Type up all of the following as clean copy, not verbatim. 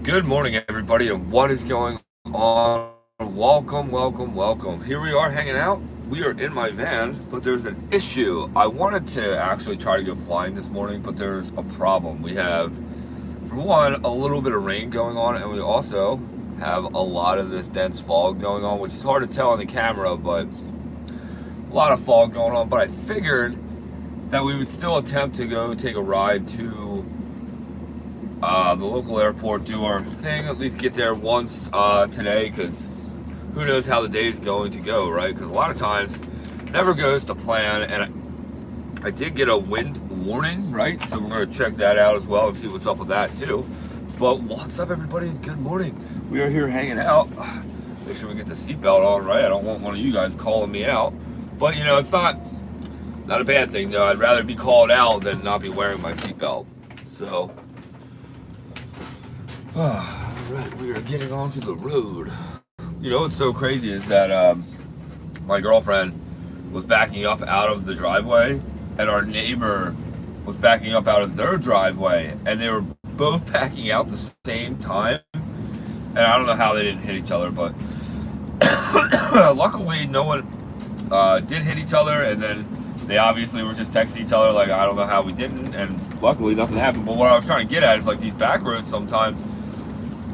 Good morning, everybody, and what is going on? Welcome. Here we are hanging out. We are in my van, but there's an issue. I wanted to actually try to go flying this morning, but there's a problem. We have, for one, a little bit of rain going on, and we also have a lot of this dense fog going on, which is hard to tell on the camera, but a lot of fog going on. But I figured that we would still attempt to go take a ride to the local airport, do our thing, at least get there once today, because who knows how the day is going to go, right? Because a lot of times never goes to plan. And I did get a wind warning, right? So we're going to check that out as well and see what's up with that too. But what's up, everybody? Good morning. We are here hanging out. Make sure we get the seatbelt on, right? I don't want one of you guys calling me out, but you know, it's not a bad thing though. I'd rather be called out than not be wearing my seatbelt. So alright, we are getting onto the road. You know what's so crazy is that my girlfriend was backing up out of the driveway, and our neighbor was backing up out of their driveway, and they were both backing out the same time. And I don't know how they didn't hit each other, but luckily no one did hit each other, and then they obviously were just texting each other like, I don't know how we didn't, and luckily nothing happened. But what I was trying to get at is like these back roads sometimes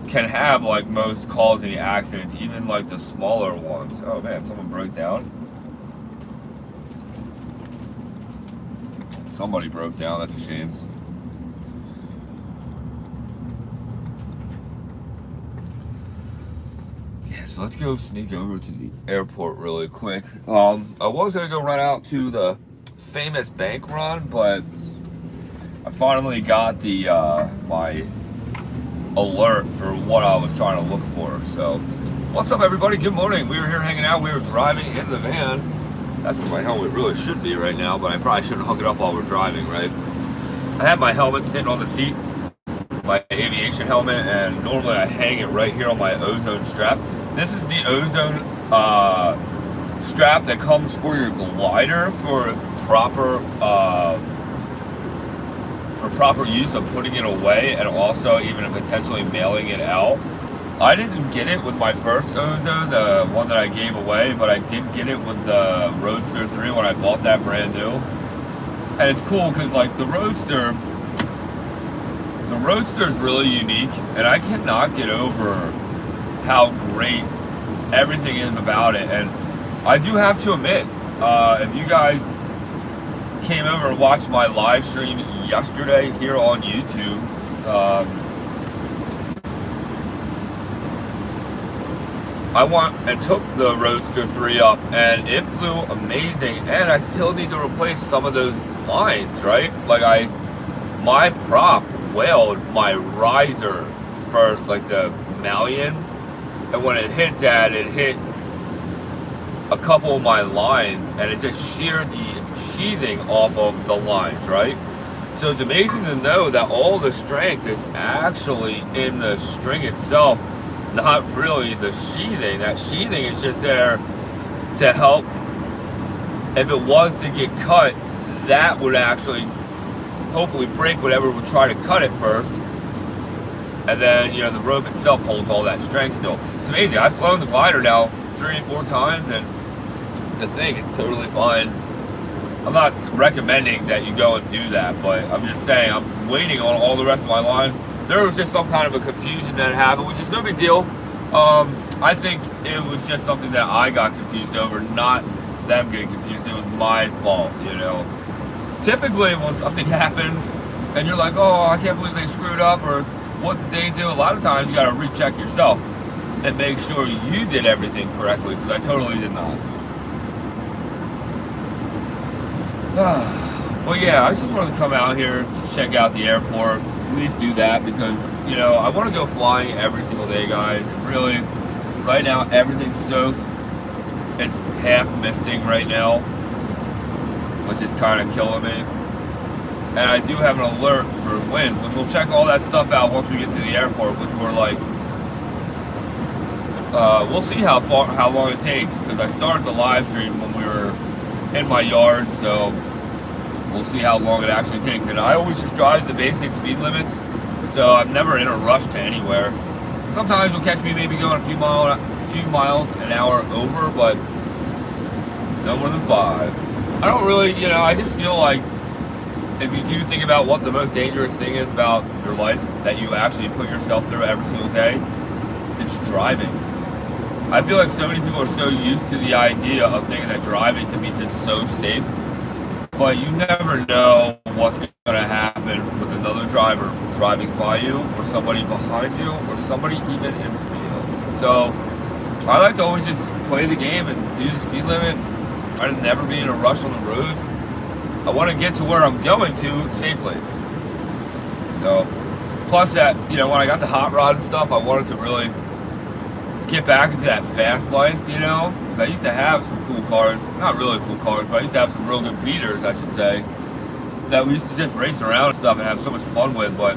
can have like most causing accidents, even like the smaller ones. Oh man, someone broke down. Somebody broke down, that's a shame. Yeah, so let's go sneak over to the airport really quick. I was gonna go run out to the famous bank run, but I finally got the my alert for what I was trying to look for. So what's up, everybody? Good morning. We were here hanging out. We were driving in the van. That's where my helmet really should be right now, but I probably shouldn't hook it up while we're driving, right? I have my helmet sitting on the seat, my aviation helmet, and normally I hang it right here on my ozone strap. This is the ozone strap that comes for your glider for proper use of putting it away, and also even potentially mailing it out. I didn't get it with my first ozone, the one that I gave away, but I did get it with the Roadster 3 when I bought that brand new. And it's cool because like the Roadster is really unique, and I cannot get over how great everything is about it. And I do have to admit, if you guys came over and watched my live stream yesterday here on YouTube, I went and took the Roadster 3 up, and it flew amazing, and I still need to replace some of those lines, right? Like my prop wailed my riser first, like the malleon, and when it hit that, it hit a couple of my lines, and it just sheared the sheathing off of the lines, right? So it's amazing to know that all the strength is actually in the string itself, not really the sheathing. That sheathing is just there to help. If it was to get cut, that would actually hopefully break whatever would try to cut it first. And then, you know, the rope itself holds all that strength still. It's amazing. I've flown the glider now 3 or 4 times, and to think it's totally fine. I'm not recommending that you go and do that, but I'm just saying I'm waiting on all the rest of my lines. There was just some kind of a confusion that happened, which is no big deal. I think it was just something that I got confused over, not them getting confused. It was my fault, you know. Typically, when something happens and you're like, oh, I can't believe they screwed up, or what did they do? A lot of times you got to recheck yourself and make sure you did everything correctly, because I totally did not. Well, yeah, I just wanted to come out here to check out the airport. At least do that, because, you know, I want to go flying every single day, guys. And really, right now, everything's soaked. It's half misting right now, which is kind of killing me. And I do have an alert for winds, which we'll check all that stuff out once we get to the airport, which we're like, we'll see how long it takes, because I started the live stream when we were in my yard, so we'll see how long it actually takes. And I always just drive the basic speed limits, So I'm never in a rush to anywhere. Sometimes you'll catch me maybe going a few miles an hour over, but no more than 5. I don't really, I just feel like if you do think about what the most dangerous thing is about your life that you actually put yourself through every single day, it's driving. I feel like so many people are so used to the idea of thinking that driving can be just so safe, but you never know what's going to happen with another driver driving by you, or somebody behind you, or somebody even in front of you. So I like to always just play the game and do the speed limit. I never be in a rush on the roads. I want to get to where I'm going to safely. So, plus that, when I got the hot rod and stuff, I wanted to really get back into that fast life, I used to have some cool cars, not really cool cars, but I used to have some real good beaters, I should say, that we used to just race around and stuff and have so much fun with. But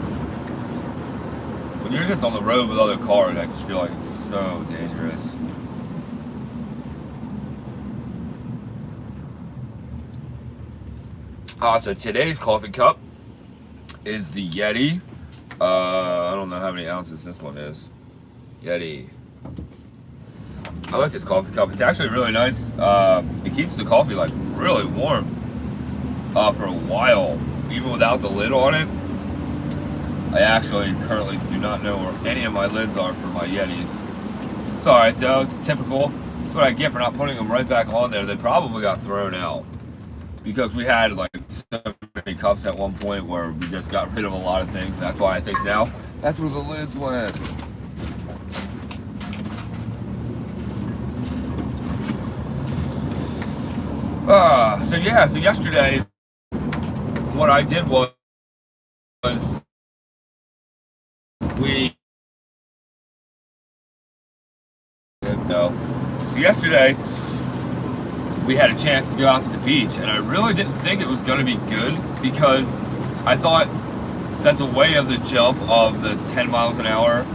when you're just on the road with other cars, I just feel like it's so dangerous. So today's coffee cup is the Yeti. I don't know how many ounces this one is. Yeti. I like this coffee cup. It's actually really nice. It keeps the coffee like really warm for a while, even without the lid on it. I actually currently do not know where any of my lids are for my Yetis. It's alright though, it's typical. That's what I get for not putting them right back on there. They probably got thrown out because we had like so many cups at one point where we just got rid of a lot of things. That's why I think now that's where the lids went. So yesterday what I did was yesterday we had a chance to go out to the beach, and I really didn't think it was going to be good because I thought that the way of the jump of the 10 miles an hour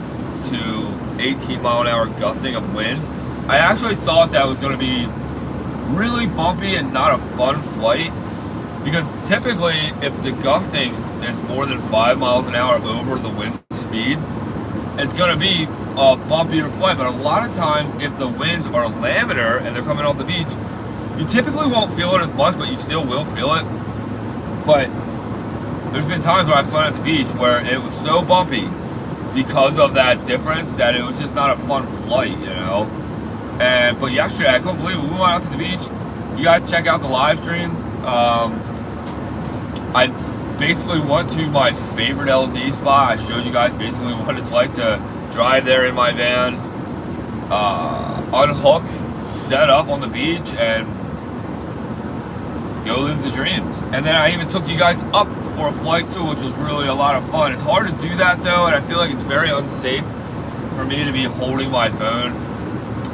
to 18 mile an hour gusting of wind, I actually thought that was going to be really bumpy and not a fun flight, because typically if the gusting is more than 5 miles an hour over the wind speed, it's going to be a bumpier flight. But a lot of times if the winds are laminar and they're coming off the beach, you typically won't feel it as much, but you still will feel it. But there's been times where I've flown at the beach where it was so bumpy because of that difference that it was just not a fun flight, But yesterday, I couldn't believe it. We went out to the beach. You guys check out the live stream. I basically went to my favorite LZ spot. I showed you guys basically what it's like to drive there in my van, unhook, set up on the beach, and go live the dream. And then I even took you guys up for a flight too, which was really a lot of fun. It's hard to do that though, and I feel like it's very unsafe for me to be holding my phone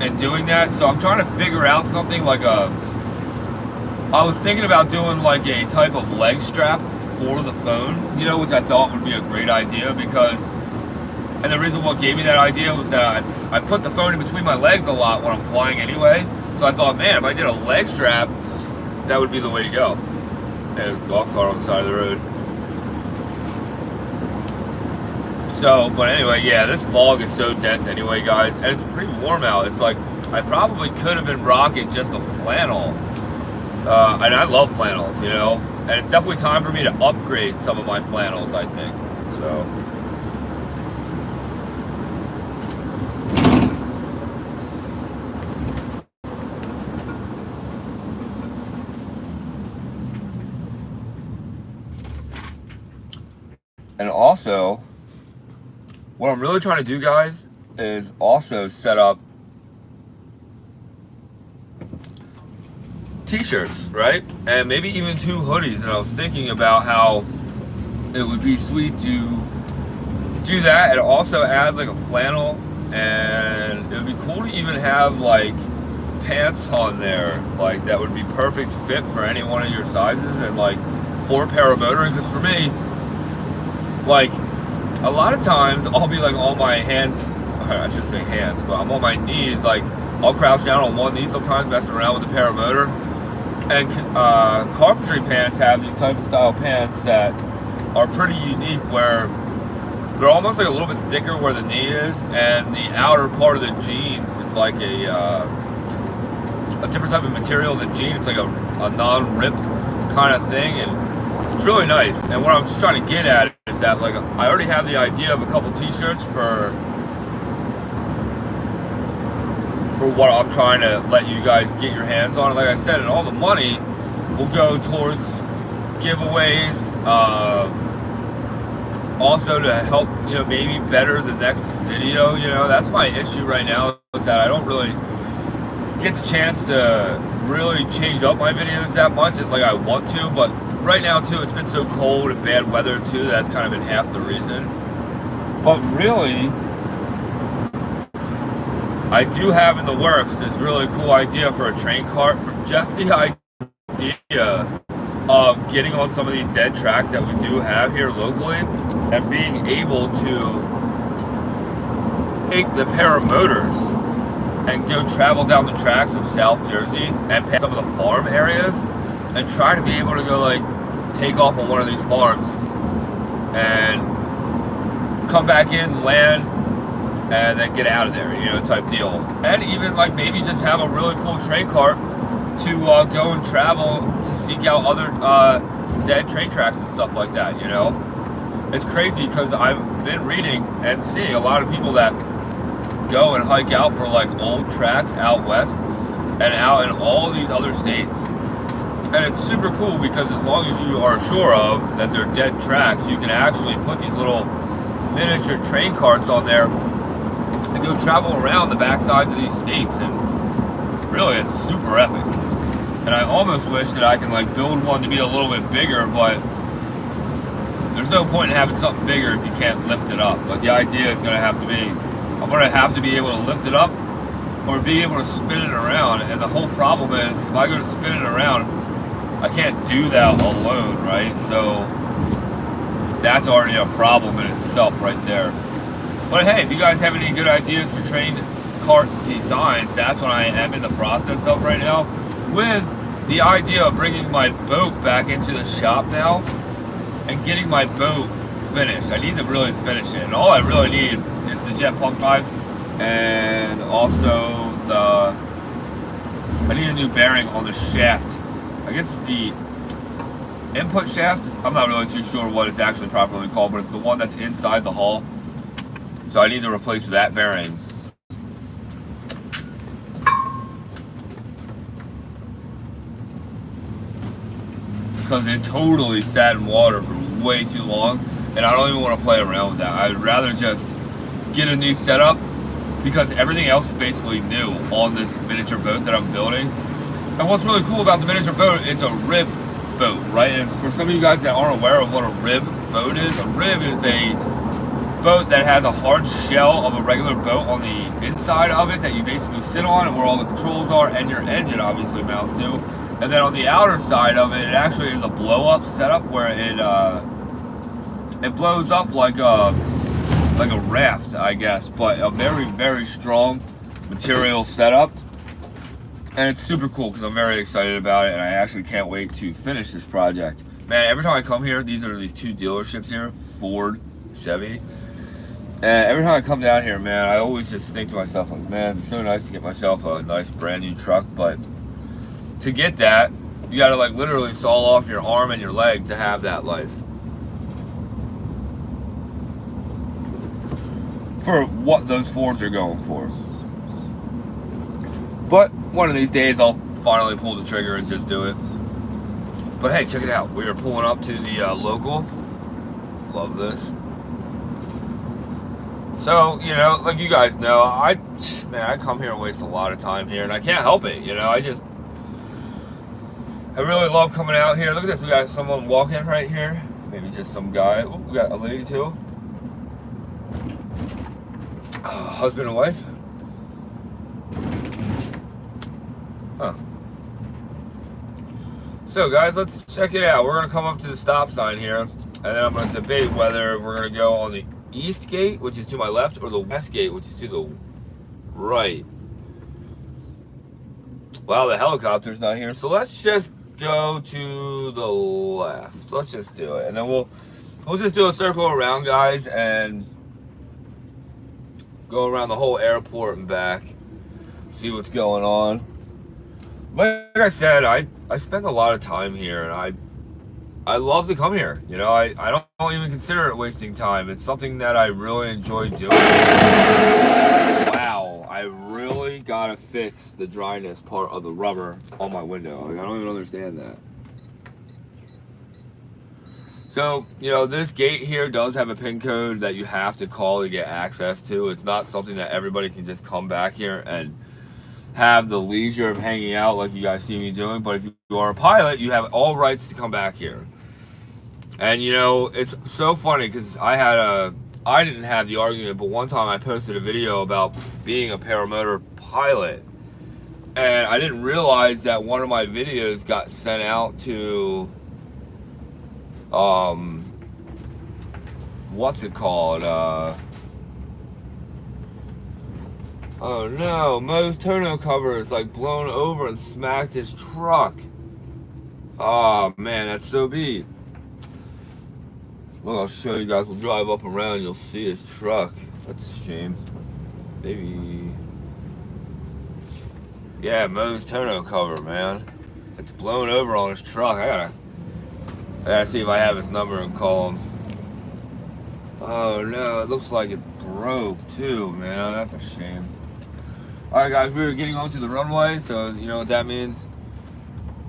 and doing that. So I'm trying to figure out something like I was thinking about doing like a type of leg strap for the phone, which I thought would be a great idea and the reason what gave me that idea was that I put the phone in between my legs a lot when I'm flying anyway. So I thought, man, if I did a leg strap, that would be the way to go. There's a golf cart on the side of the road. So, but anyway, yeah, this fog is so dense anyway, guys, and it's pretty warm out. It's like, I probably could have been rocking just a flannel. And I love flannels, and it's definitely time for me to upgrade some of my flannels, I think. So. And also, what I'm really trying to do, guys, is also set up t-shirts, right? And maybe even 2 hoodies. And I was thinking about how it would be sweet to do that and also add like a flannel, and it would be cool to even have like pants on there, like that would be perfect fit for any one of your sizes, and like for paramotoring. Because for me, like a lot of times I'll be like on my hands, I shouldn't say hands, but I'm on my knees, like I'll crouch down on one knee sometimes messing around with the paramotor. And carpentry pants have these type of style pants that are pretty unique, where They're almost like a little bit thicker where the knee is, and the outer part of the jeans is like a different type of material than jeans. It's like a non-rip kind of thing, and it's really nice. And what I'm just trying to get at is that, like, I already have the idea of a couple t-shirts for what I'm trying to let you guys get your hands on. Like I said, and all the money will go towards giveaways, also to help, you know, maybe better the next video. You know, that's my issue right now, is that I don't really get the chance to really change up my videos that much like I want to. But right now too, it's been so cold and bad weather too, that's kind of been half the reason. But really, I do have in the works this really cool idea for a train cart, for just the idea of getting on some of these dead tracks that we do have here locally, and being able to take the paramotors and go travel down the tracks of South Jersey and past some of the farm areas, and try to be able to go, like, take off on one of these farms and come back in, land, and then get out of there, you know, type deal. And even, like, maybe just have a really cool train cart to go and travel to seek out other dead train tracks and stuff like that, you know. It's crazy because I've been reading and seeing a lot of people that go and hike out for, like, old tracks out west and out in all these other states. And it's super cool because as long as you are sure of that they're dead tracks, you can actually put these little miniature train carts on there and go travel around the backsides of these states, and really, it's super epic. And I almost wish that I can, like, build one to be a little bit bigger, but there's no point in having something bigger if you can't lift it up. Like, the idea is going to have to be, I'm going to have to be able to lift it up or be able to spin it around. And the whole problem is, if I go to spin it around, I can't do that alone, right? So that's already a problem in itself right there. But hey, if you guys have any good ideas for train cart designs, that's what I am in the process of right now, with the idea of bringing my boat back into the shop now and getting my boat finished. I need to really finish it, and all I really need is the jet pump drive, and also I need a new bearing on the shaft. I guess it's the input shaft. I'm not really too sure what it's actually properly called, but it's the one that's inside the hull. So I need to replace that bearing. Because it totally sat in water for way too long, and I don't even want to play around with that. I'd rather just get a new setup, because everything else is basically new on this miniature boat that I'm building. And what's really cool about the miniature boat, it's a rib boat, right? And for some of you guys that aren't aware of what a rib boat is, a rib is a boat that has a hard shell of a regular boat on the inside of it that you basically sit on, and where all the controls are, and your engine obviously mounts to. And then on the outer side of it, it actually is a blow-up setup where it blows up like a raft, I guess, but a very, very strong material setup. And it's super cool because I'm very excited about it, and I actually can't wait to finish this project. Man, every time I come here, these two dealerships here, Ford, Chevy. And every time I come down here, man, I always just think to myself, like, man, it's so nice to get myself a nice brand new truck, but to get that, you gotta, like, literally saw off your arm and your leg to have that life. For what those Fords are going for. But one of these days, I'll finally pull the trigger and just do it. But hey, check it out. We are pulling up to the local. Love this. So, you know, like you guys know, I come here and waste a lot of time here, and I can't help it, you know. I really love coming out here. Look at this, we got someone walking right here. Maybe just some guy. Oh, we got a lady too. Husband and wife. Huh. So guys, let's check it out. We're gonna come up to the stop sign here, and then I'm gonna debate whether we're gonna go on the east gate, which is to my left, or the west gate, which is to the right. Wow, the helicopter's not here, so let's just go to the left. Let's just do it, and then we'll we'll just do a circle around, guys, and go around the whole airport and back, see what's going on. Like I said, I spend a lot of time here, and I love to come here. You know, I don't even consider it wasting time. It's something that I really enjoy doing. Wow, I really gotta fix the dryness part of the rubber on my window. Like, I don't even understand that. So, you know, this gate here does have a PIN code that you have to call to get access to. It's not something that everybody can just come back here and have the leisure of hanging out like you guys see me doing. But if you are a pilot, you have all rights to come back here. And, you know, it's so funny because I didn't have the argument, but one time I posted a video about being a paramotor pilot. And I didn't realize that one of my videos got sent out to... what's it called? Oh no, Mo's tonneau cover is like blown over and smacked his truck. Oh man, that's so beat. Well, I'll show you guys. We'll drive up around. You'll see his truck. That's a shame. Maybe. Yeah, Mo's tonneau cover, man. It's blown over on his truck. I gotta see if I have his number and call him. Oh no, it looks like it broke too, man. That's a shame. Alright guys, we're getting onto the runway, so you know what that means.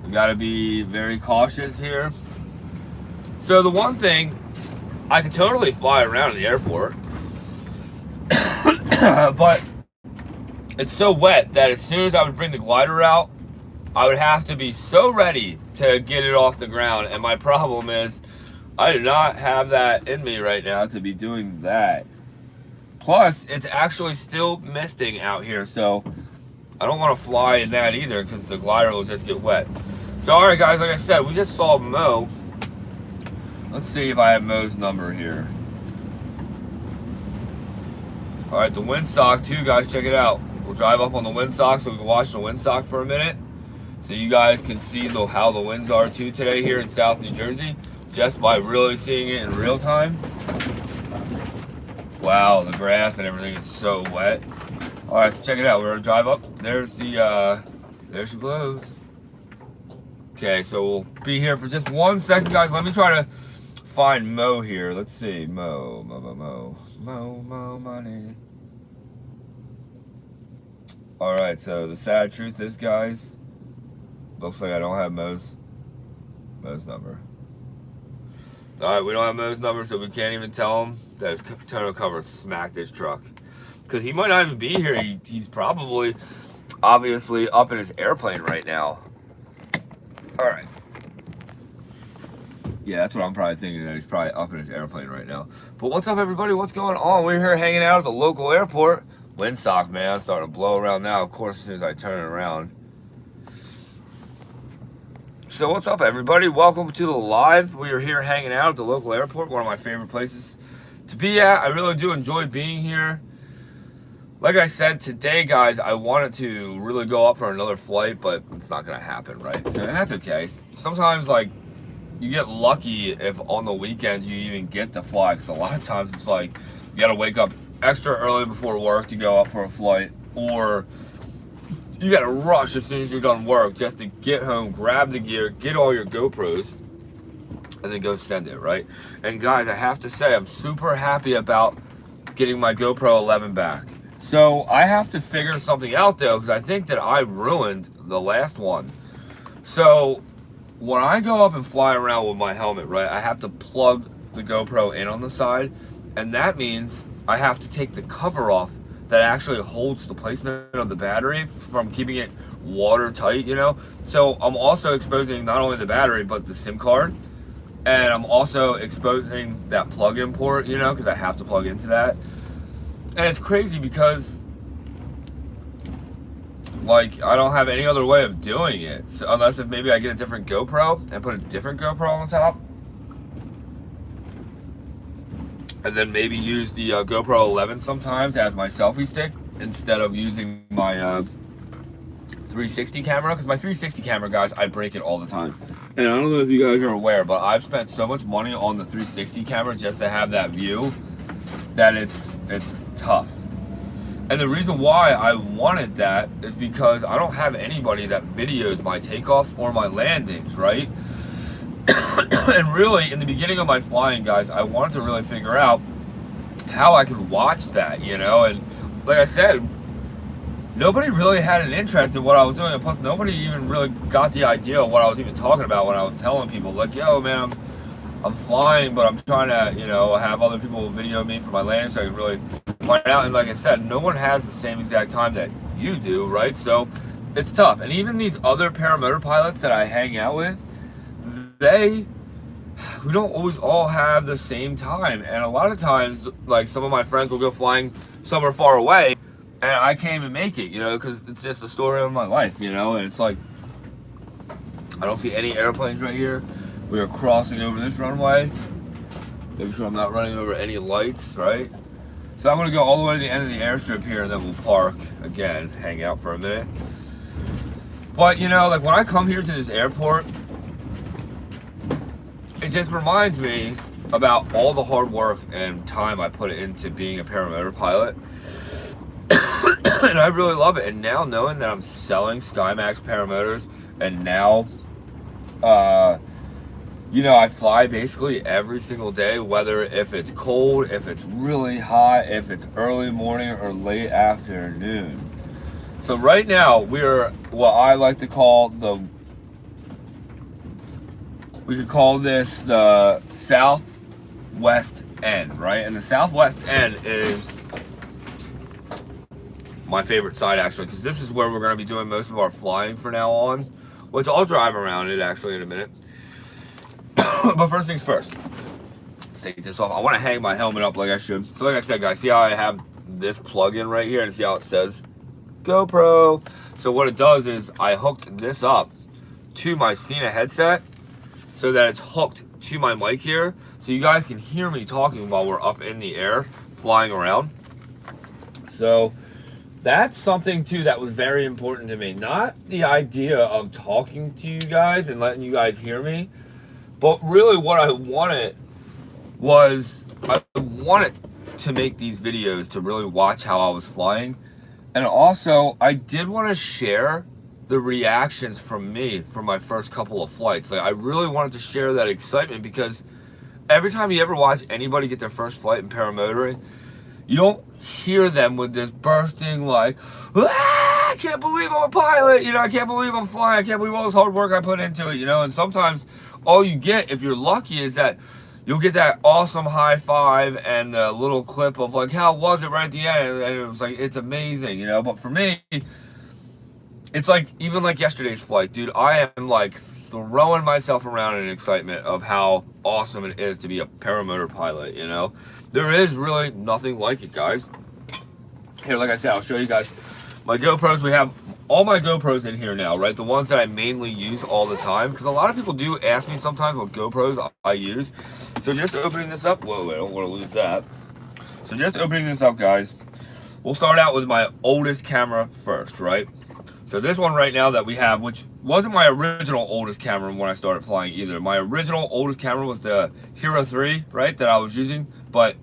We gotta be very cautious here. So the one thing, I could totally fly around the airport, but it's so wet that as soon as I would bring the glider out, I would have to be so ready to get it off the ground. And my problem is, I do not have that in me right now to be doing that. Plus, it's actually still misting out here, so I don't want to fly in that either because the glider will just get wet. So, alright guys, like I said, we just saw Mo. Let's see if I have Mo's number here. Alright, the windsock too, guys, check it out. We'll drive up on the windsock so we can watch the windsock for a minute. So you guys can see how the winds are too today here in South New Jersey, just by really seeing it in real time. Wow, the grass and everything is so wet. Alright, so check it out. We're gonna drive up. There's the, there she blows. Okay, so we'll be here for just 1 second, guys. Let me try to find Mo here. Let's see. Mo money. Alright, so the sad truth is, guys, looks like I don't have Mo's number. Alright, we don't have Mo's number, so we can't even tell him that his tonneau cover smacked his truck. Because he might not even be here. He's probably, obviously, up in his airplane right now. Alright. Yeah, that's what I'm probably thinking, that he's probably up in his airplane right now. But what's up, everybody? What's going on? We're here hanging out at the local airport. Windsock, man, it's starting to blow around now. Of course, as soon as I turn it around. So what's up, everybody? Welcome to the live. We are here hanging out at the local airport, one of my favorite places to be at. I really do enjoy being here. Like I said, today, guys, I wanted to really go up for another flight, but it's not going to happen, right? So, and that's okay. Sometimes, like, you get lucky if on the weekends you even get to fly, because a lot of times it's like you got to wake up extra early before work to go up for a flight, or you got to rush as soon as you're done work just to get home, grab the gear, get all your GoPros, and then go send it, right? And guys, I have to say, I'm super happy about getting my GoPro 11 back. So I have to figure something out though, because I think that I ruined the last one. So when I go up and fly around with my helmet, right, I have to plug the GoPro in on the side, and that means I have to take the cover off that actually holds the placement of the battery from keeping it watertight, you know? So I'm also exposing not only the battery, but the SIM card. And I'm also exposing that plug-in port, you know, because I have to plug into that. And it's crazy because, like, I don't have any other way of doing it. So unless if maybe I get a different GoPro and put a different GoPro on the top. And then maybe use the GoPro 11 sometimes as my selfie stick instead of using my 360 camera. Because my 360 camera, guys, I break it all the time. And I don't know if you guys are aware, but I've spent so much money on the 360 camera just to have that view that it's tough. And the reason why I wanted that is because I don't have anybody that videos my takeoffs or my landings, right? And really, in the beginning of my flying, guys, I wanted to really figure out how I could watch that, you know? And like I said, nobody really had an interest in what I was doing, and plus nobody even really got the idea of what I was even talking about when I was telling people, like, yo, man, I'm flying, but I'm trying to, you know, have other people video me for my landing so I can really find out. And like I said, no one has the same exact time that you do, right? So it's tough. And even these other paramotor pilots that I hang out with, we don't always all have the same time. And a lot of times, like, some of my friends will go flying somewhere far away, and I can't even make it, you know, because it's just the story of my life, you know. And it's like, I don't see any airplanes right here. We are crossing over this runway. Making sure I'm not running over any lights, right? So I'm gonna go all the way to the end of the airstrip here, and then we'll park again, hang out for a minute. But, you know, like, when I come here to this airport, it just reminds me about all the hard work and time I put into being a paramotor pilot. And I really love it. And now, knowing that I'm selling SkyMax paramotors, and now, you know, I fly basically every single day, whether if it's cold, if it's really hot, if it's early morning or late afternoon. So right now, we're what I like to call we could call this the southwest end, right? And the southwest end is my favorite side, actually, because this is where we're going to be doing most of our flying from now on, which I'll drive around it actually in a minute. But first things first, let's take this off. I want to hang my helmet up like I should. So like I said, guys, see how I have this plug-in right here, and see how it says GoPro? So what it does is I hooked this up to my Cena headset so that it's hooked to my mic here, so you guys can hear me talking while we're up in the air flying around. So that's something too that was very important to me. Not the idea of talking to you guys and letting you guys hear me, but really what I wanted was, I wanted to make these videos to really watch how I was flying. And also, I did want to share the reactions from me from my first couple of flights. Like, I really wanted to share that excitement, because every time you ever watch anybody get their first flight in paramotoring, you don't hear them with this bursting like, ah, I can't believe I'm a pilot, you know, I can't believe I'm flying, I can't believe all this hard work I put into it, you know. And sometimes all you get, if you're lucky, is that you'll get that awesome high five and a little clip of like, how was it right at the end, and it was like, it's amazing, you know. But for me, it's like, even like yesterday's flight, dude, I am like throwing myself around in excitement of how awesome it is to be a paramotor pilot, you know. There is really nothing like it, guys. Here, like I said, I'll show you guys my GoPros. We have all my GoPros in here now, right? The ones that I mainly use all the time, because a lot of people do ask me sometimes what GoPros I use. So just opening this up, whoa, I don't want to lose that. So just opening this up, guys, we'll start out with my oldest camera first, right? So this one right now that we have, which wasn't my original oldest camera when I started flying either. My original oldest camera was the Hero 3, right, that I was using, but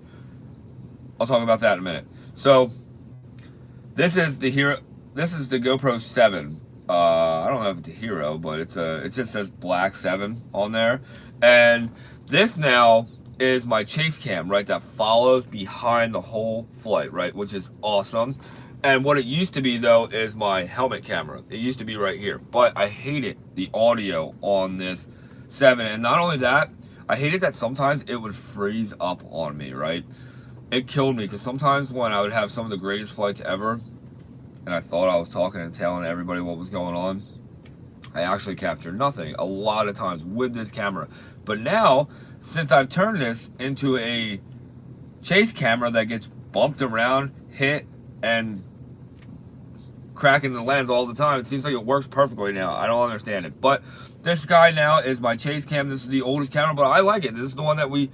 I'll talk about that in a minute. So this is the Hero, this is the GoPro 7. I don't know if it's a Hero, but it just says Black 7 on there. And this now is my chase cam, right, that follows behind the whole flight, right, which is awesome. And what it used to be, though, is my helmet camera. It used to be right here. But I hated the audio on this 7. And not only that, I hated that sometimes it would freeze up on me, right? It killed me, because sometimes when I would have some of the greatest flights ever, and I thought I was talking and telling everybody what was going on, I actually captured nothing a lot of times with this camera. But now, since I've turned this into a chase camera that gets bumped around, hit, and cracking the lens all the time, it seems like it works perfectly now. I don't understand it. But this guy now is my chase cam. This is the oldest camera, but I like it. This is the one that we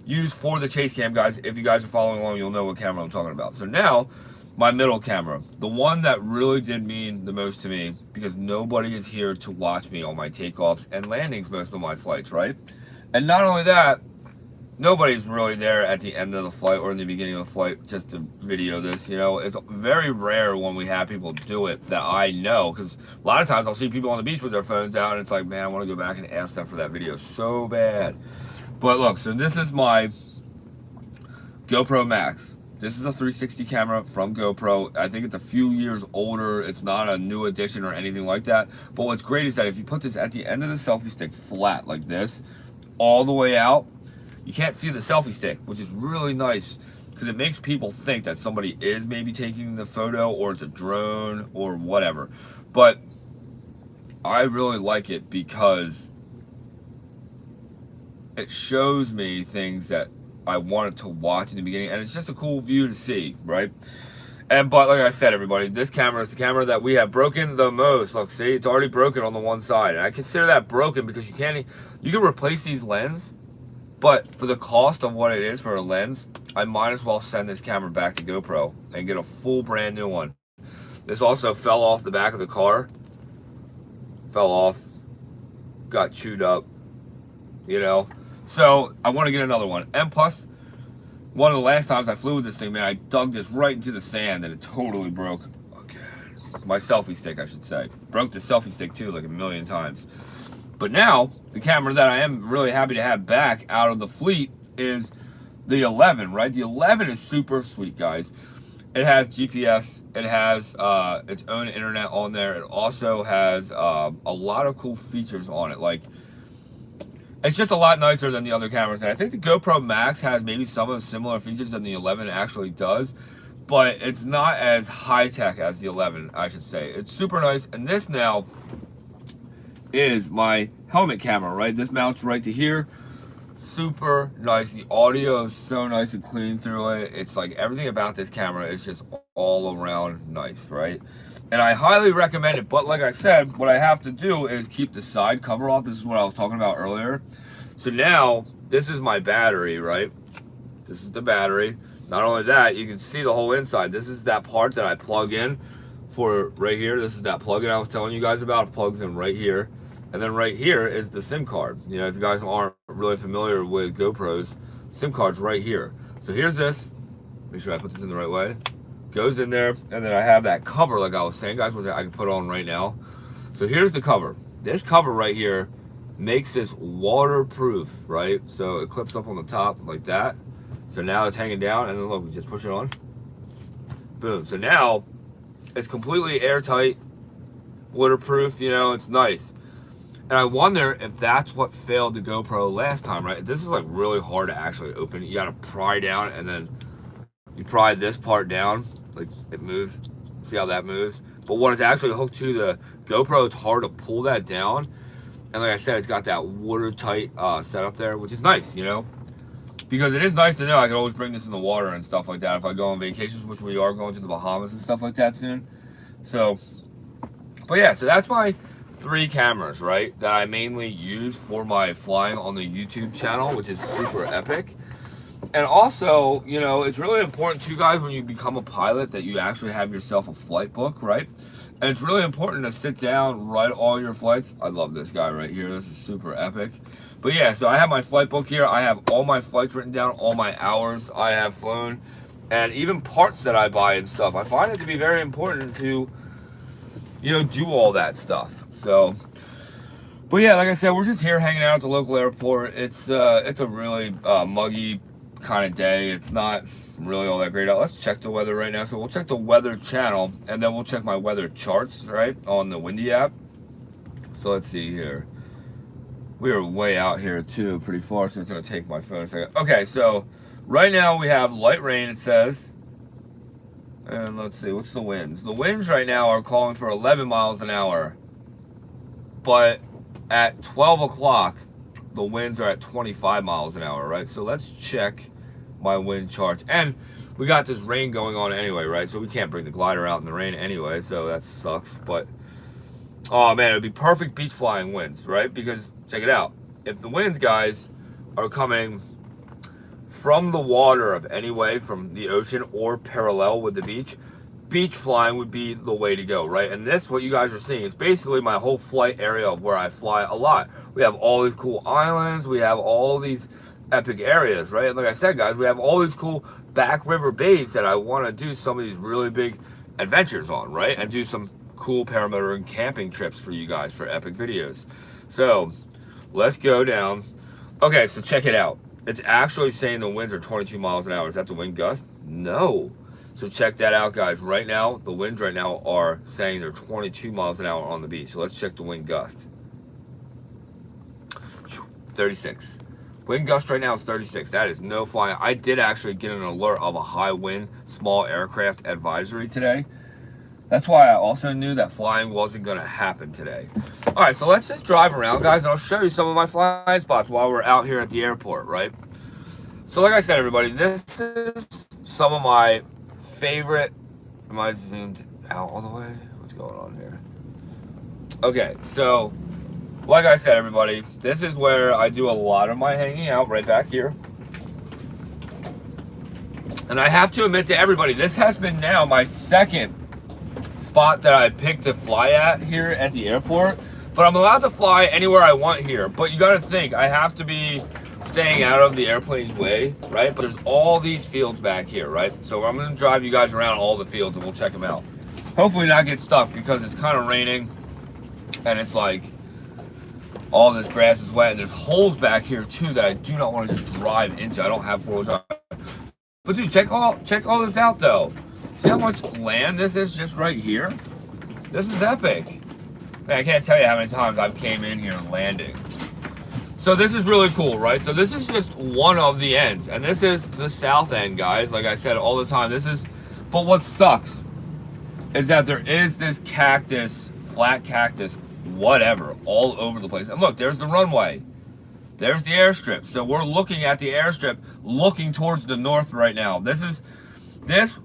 use for the chase cam, guys. If you guys are following along, you'll know what camera I'm talking about. So now, my middle camera, the one that really did mean the most to me, because nobody is here to watch me on my takeoffs and landings most of my flights, right? And not only that, nobody's really there at the end of the flight or in the beginning of the flight just to video this. You know, it's very rare when we have people do it that I know, because a lot of times I'll see people on the beach with their phones out and it's like, man, I want to go back and ask them for that video so bad. But look, so this is my GoPro Max. This is a 360 camera from GoPro. I think it's a few years older. It's not a new edition or anything like that. But what's great is that if you put this at the end of the selfie stick flat like this, all the way out, you can't see the selfie stick, which is really nice because it makes people think that somebody is maybe taking the photo or it's a drone or whatever. But I really like it because it shows me things that I wanted to watch in the beginning, and it's just a cool view to see, right? But like I said, everybody, this camera is the camera that we have broken the most. Look, see, it's already broken on the one side, and I consider that broken because you can replace these lenses, but for the cost of what it is for a lens, I might as well send this camera back to GoPro and get a full brand new one. This also fell off the back of the car, fell off, got chewed up, you know. So I want to get another one. And plus, one of the last times I flew with this thing, man, I dug this right into the sand and it totally broke again. My selfie stick, I should say. Broke the selfie stick too, like a million times. But now, the camera that I am really happy to have back out of the fleet is the 11, right? The 11 is super sweet, guys. It has GPS. It has its own internet on there. It also has a lot of cool features on it, like it's just a lot nicer than the other cameras. And I think the GoPro Max has maybe some of the similar features than the 11 actually does, but it's not as high-tech as the 11, I should say. It's super nice. And this now is my helmet camera, right? This mounts right to here. Super nice. The audio is so nice and clean through it. It's like everything about this camera is just all around nice, right? And I highly recommend it. But like I said, what I have to do is keep the side cover off. This is what I was talking about earlier. So now, this is my battery, right? This is the battery. Not only that, you can see the whole inside. This is that part that I plug in for right here. This is that plug-in I was telling you guys about. It plugs in right here. And then right here is the SIM card. You know, if you guys aren't really familiar with GoPros, SIM card's right here. So here's this. Make sure I put this in the right way. Goes in there, and then I have that cover, like I was saying, guys, which I can put on right now. So here's the cover. This cover right here makes this waterproof, right? So it clips up on the top like that. So now it's hanging down, and then look, we just push it on. Boom. So now it's completely airtight, waterproof, you know, it's nice. And I wonder if that's what failed the GoPro last time, right? This is like really hard to actually open. You gotta pry down, and then you pry this part down, like it moves. See how that moves? But when it's actually hooked to the GoPro, it's hard to pull that down. And like I said, it's got that watertight setup there, which is nice, you know? Because it is nice to know I can always bring this in the water and stuff like that if I go on vacations, which we are going to the Bahamas and stuff like that soon. So, but yeah, so that's my 3 cameras, right, that I mainly use for my flying on the YouTube channel, which is super epic. And also, you know, it's really important to you guys when you become a pilot that you actually have yourself a flight book, right? And it's really important to sit down, write all your flights. I love this guy right here. This is super epic. But yeah, so I have my flight book here. I have all my flights written down, all my hours I have flown, and even parts that I buy and stuff. I find it to be very important to, you know, do all that stuff. So, but yeah, like I said, we're just here hanging out at the local airport. It's a really muggy kind of day. It's not really all that great out. Let's check the weather right now. So we'll check the weather channel, and then we'll check my weather charts, right, on the Windy app. So let's see here. We are way out here too, pretty far, so it's gonna take my phone a second. Okay, so right now we have light rain, it says. And let's see, what's the winds? The winds right now are calling for 11 miles an hour. But at 12 o'clock, the winds are at 25 miles an hour, right? So let's check my wind charts. And we got this rain going on anyway, right? So we can't bring the glider out in the rain anyway, so that sucks. But, oh man, it would be perfect beach flying winds, right? Because, check it out. If the winds, guys, are coming from the water of any way, from the ocean or parallel with the beach, beach flying would be the way to go, right? And this, what you guys are seeing, is basically my whole flight area of where I fly a lot. We have all these cool islands, we have all these epic areas, right? And like I said, guys, we have all these cool back river bays that I want to do some of these really big adventures on, right? And do some cool paramotor and camping trips for you guys for epic videos. So let's go down. Okay, so check it out. It's actually saying the winds are 22 miles an hour. Is that the wind gust? No. So check that out, guys. Right now, the winds right now are saying they're 22 miles an hour on the beach. So let's check the wind gust. 36. Wind gust right now is 36. That is no flying. I did actually get an alert of a high wind, small aircraft advisory today. That's why I also knew that flying wasn't going to happen today. All right, so let's just drive around, guys, and I'll show you some of my flying spots while we're out here at the airport, right? So like I said, everybody, this is some of my favorite. Am I zoomed out all the way? What's going on here? Okay, so like I said, everybody, this is where I do a lot of my hanging out, right back here. And I have to admit to everybody, this has been now my second spot that I picked to fly at here at the airport. But I'm allowed to fly anywhere I want here. But you got to think, I have to be staying out of the airplane's way, right? But there's all these fields back here, right? So I'm going to drive you guys around all the fields and we'll check them out. Hopefully not get stuck because it's kind of raining and it's like all this grass is wet and there's holes back here too that I do not want to just drive into. I don't have four-wheel drive. But dude, check all this out though. See how much land this is just right here? This is epic. Man, I can't tell you how many times I've came in here landing. So this is really cool, right? So this is just one of the ends. And this is the south end, guys. Like I said all the time, but what sucks is that there is this cactus, flat cactus, whatever, all over the place. And look, there's the runway. There's the airstrip. So we're looking at the airstrip, looking towards the north right now. This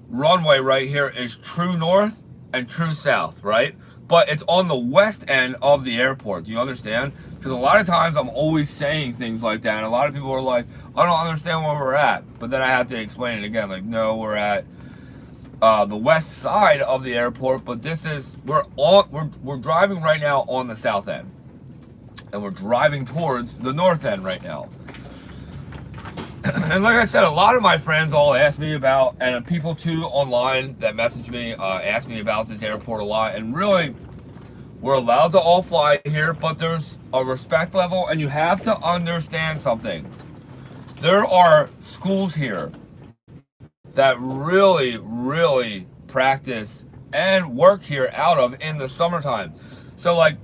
runway right here is true north and true south, right? But it's on the west end of the airport. Do you understand? Because a lot of times I'm always saying things like that. And a lot of people are like, I don't understand where we're at. But then I have to explain it again. Like, no, we're at the west side of the airport. But we're driving right now on the south end. And we're driving towards the north end right now. And like I said, a lot of my friends all ask me about, and people too online that message me, ask me about this airport a lot. And really, we're allowed to all fly here, but there's a respect level, and you have to understand something. There are schools here that really, really practice and work here out of in the summertime. So like,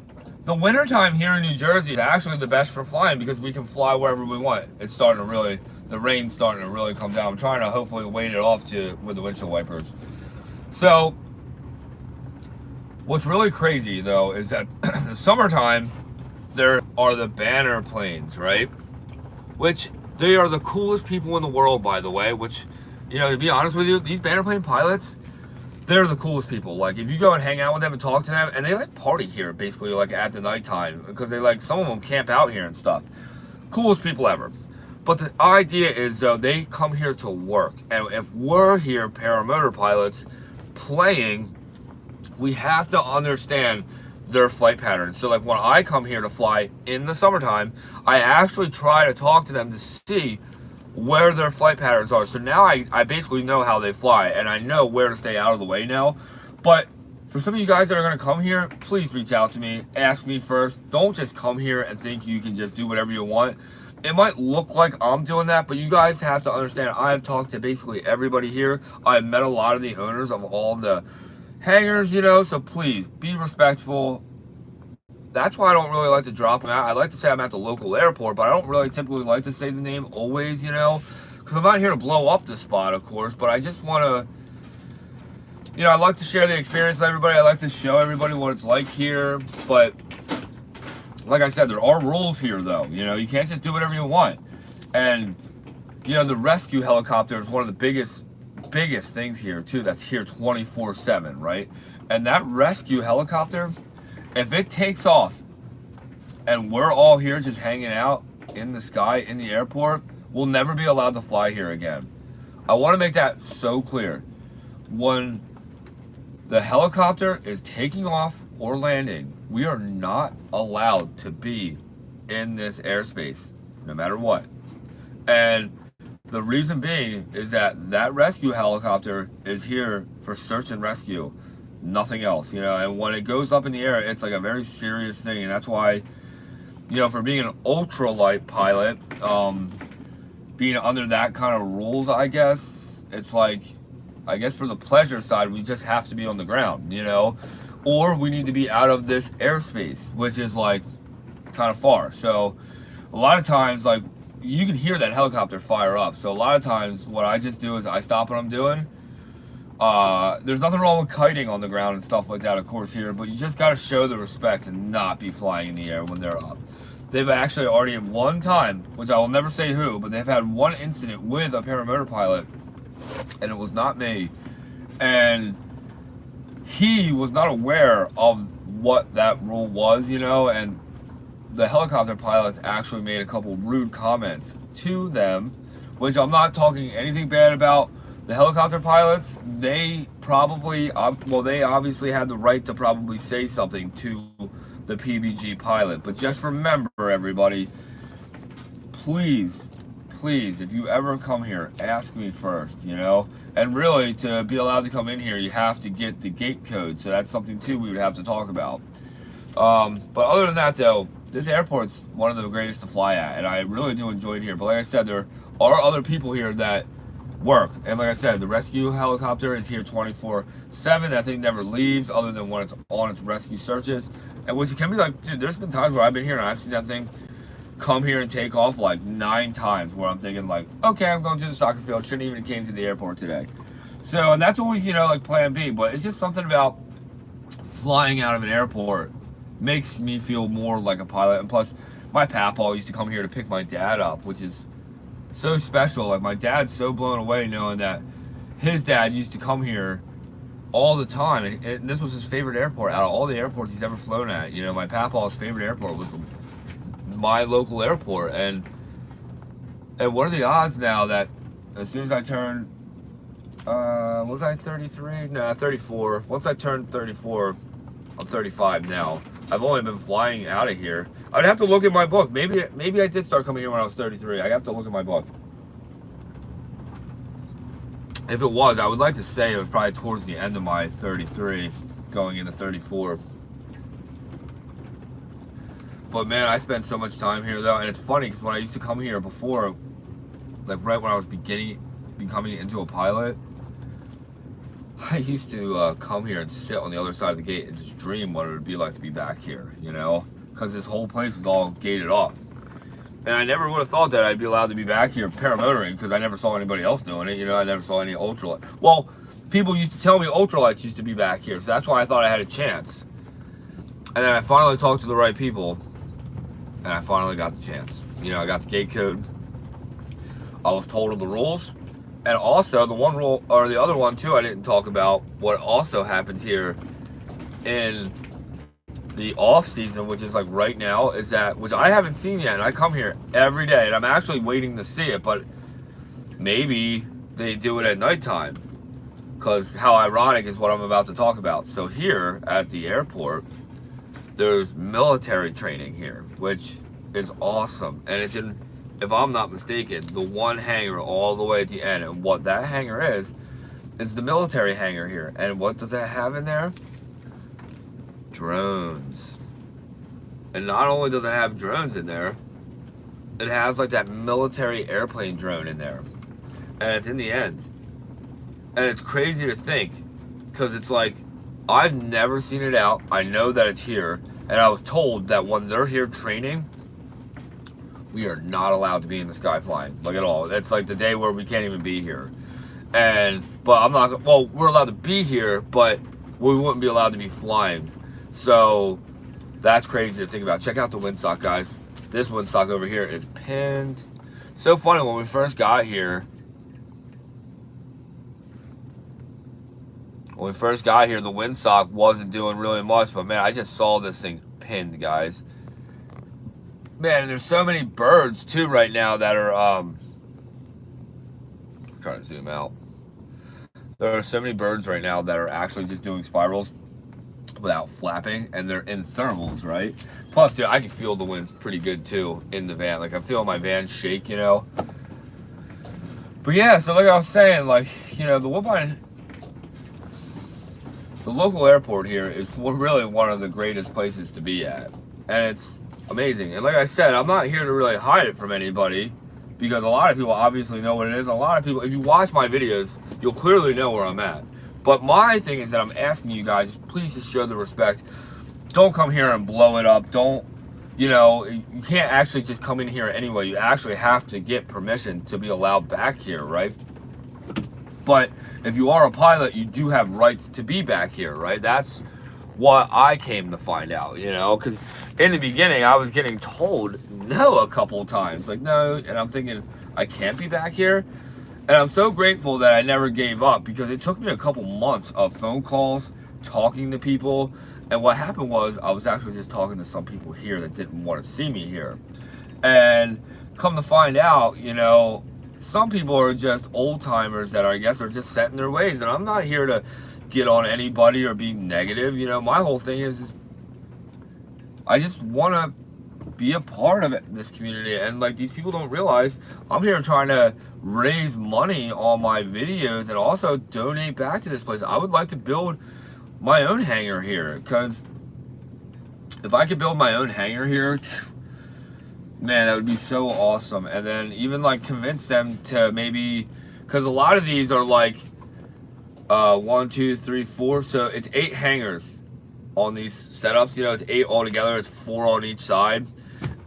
the wintertime here in New Jersey is actually the best for flying because we can fly wherever we want. It's starting to really, the rain's starting to really come down. I'm trying to hopefully wait it off with the windshield wipers. So, what's really crazy though is that the summertime, there are the banner planes, right? Which, they are the coolest people in the world, by the way, which, you know, to be honest with you, these banner plane pilots, they're the coolest people. Like, if you go and hang out with them and talk to them, and they like party here basically like at the nighttime because they like, some of them camp out here and stuff. Coolest people ever. But the idea is though, they come here to work. And if we're here, paramotor pilots, playing, we have to understand their flight patterns. So like when I come here to fly in the summertime, I actually try to talk to them to see where their flight patterns are. So now I basically know how they fly and I know where to stay out of the way now. But for some of you guys that are going to come here, please reach out to me, ask me first. Don't just come here and think you can just do whatever you want. It might look like I'm doing that, but you guys have to understand, I've talked to basically everybody here. I've met a lot of the owners of all the hangars, you know, so please be respectful. That's why I don't really like to drop them out. I like to say I'm at the local airport, but I don't really typically like to say the name always, you know, because I'm not here to blow up the spot, of course, but I just want to, you know, I like to share the experience with everybody. I like to show everybody what it's like here, but like I said, there are rules here, though. You know, you can't just do whatever you want. And, you know, the rescue helicopter is one of the biggest things here, too, that's here 24/7, right? And that rescue helicopter, if it takes off and we're all here just hanging out in the sky in the airport, we'll never be allowed to fly here again. I want to make that so clear. When The helicopter is taking off or landing. We are not allowed to be in this airspace, no matter what. And the reason being is that that rescue helicopter is here for search and rescue, nothing else, you know. And when it goes up in the air, it's like a very serious thing, and that's why, you know, for being an ultralight pilot, being under that kind of rules, I guess it's like, I guess for the pleasure side, we just have to be on the ground, you know, or we need to be out of this airspace, which is like kind of far. So a lot of times, like, you can hear that helicopter fire up. So a lot of times what I just do is I stop what I'm doing. There's nothing wrong with kiting on the ground and stuff like that, of course, here, but you just got to show the respect and not be flying in the air when they're up. They've actually already at one time, which I will never say who, but they've had one incident with a paramotor pilot, and it was not me. And he was not aware of what that rule was, you know, and the helicopter pilots actually made a couple rude comments to them, which I'm not talking anything bad about. The helicopter pilots, they probably, well, they obviously had the right to probably say something to the PBG pilot. But just remember, everybody, please, if you ever come here, ask me first, you know? And really, to be allowed to come in here, you have to get the gate code. So that's something, too, we would have to talk about. But other than that, though, this airport's one of the greatest to fly at, and I really do enjoy it here. But like I said, there are other people here that work. And like I said, the rescue helicopter is here 24/7. That thing never leaves other than when it's on its rescue searches. And which can be like, dude, there's been times where I've been here and I've seen that thing come here and take off like 9 times, where I'm thinking like, okay, I'm going to the soccer field. Shouldn't even came to the airport today. So, and that's always, you know, like plan B. But it's just something about flying out of an airport makes me feel more like a pilot. And plus, my papaw used to come here to pick my dad up, which is so special. Like, my dad's so blown away knowing that his dad used to come here all the time, and this was his favorite airport out of all the airports he's ever flown at. You know, my papaw's favorite airport was my local airport. And what are the odds now that as soon as I turn, was I 33? No, 34. Once I turned 34, I'm 35 now. I've only been flying out of here. I'd have to look at my book. Maybe I did start coming here when I was 33. I have to look at my book. If it was, I would like to say it was probably towards the end of my 33, going into 34. But man, I spent so much time here though, and it's funny because when I used to come here before, like right when I was becoming into a pilot, I used to come here and sit on the other side of the gate and just dream what it would be like to be back here, you know? Because this whole place is all gated off. And I never would have thought that I'd be allowed to be back here paramotoring, because I never saw anybody else doing it, you know? I never saw any ultralight. Well, people used to tell me ultralights used to be back here, so that's why I thought I had a chance. And then I finally talked to the right people, and I finally got the chance. You know, I got the gate code. I was told of the rules. And also, the one rule, or the other one too, I didn't talk about, what also happens here in the off season, which is like right now, is that, which I haven't seen yet, and I come here every day, and I'm actually waiting to see it, but maybe they do it at nighttime, because how ironic is what I'm about to talk about. So here at the airport, there's military training here, which is awesome, and it's in, if I'm not mistaken, the one hangar all the way at the end. And what that hangar is the military hangar here. And what does it have in there? Drones. And not only does it have drones in there, it has like that military airplane drone in there. And it's in the end. And it's crazy to think, because it's like, I've never seen it out. I know that it's here. And I was told that when they're here training, we are not allowed to be in the sky flying, like at all. It's like the day where we can't even be here. But I'm not, well, we're allowed to be here, but we wouldn't be allowed to be flying. So that's crazy to think about. Check out the windsock, guys. This windsock over here is pinned. So funny, when we first got here, the windsock wasn't doing really much, but man, I just saw this thing pinned, guys. Man, and there's so many birds too right now that are I'm trying to zoom out. There are so many birds right now that are actually just doing spirals without flapping, and they're in thermals, right? Plus, dude, I can feel the winds pretty good too in the van. Like, I feel my van shake, you know? But yeah, so like I was saying, like, you know, the Woodbine, the local airport here is really one of the greatest places to be at. And it's amazing. And like I said, I'm not here to really hide it from anybody, because a lot of people obviously know what it is. A lot of people, if you watch my videos, you'll clearly know where I'm at. But my thing is that I'm asking you guys, please just show the respect. Don't come here and blow it up. Don't, you know, you can't actually just come in here anyway. You actually have to get permission to be allowed back here, right? But if you are a pilot, you do have rights to be back here, right? That's what I came to find out, you know, because in the beginning, I was getting told no a couple times, like no, and I'm thinking, I can't be back here. And I'm so grateful that I never gave up, because it took me a couple months of phone calls, talking to people. And what happened was, I was actually just talking to some people here that didn't want to see me here. And come to find out, you know, some people are just old timers that are, I guess, are just set in their ways. And I'm not here to get on anybody or be negative. You know, my whole thing is I just want to be a part of this community. And like, these people don't realize I'm here trying to raise money on my videos and also donate back to this place. I would like to build my own hangar here, because if I could build my own hangar here, man, that would be so awesome. And then even like convince them to maybe, because a lot of these are like 1, 2, 3, 4, so it's 8 hangars on these setups. You know, it's 8 altogether. It's 4 on each side,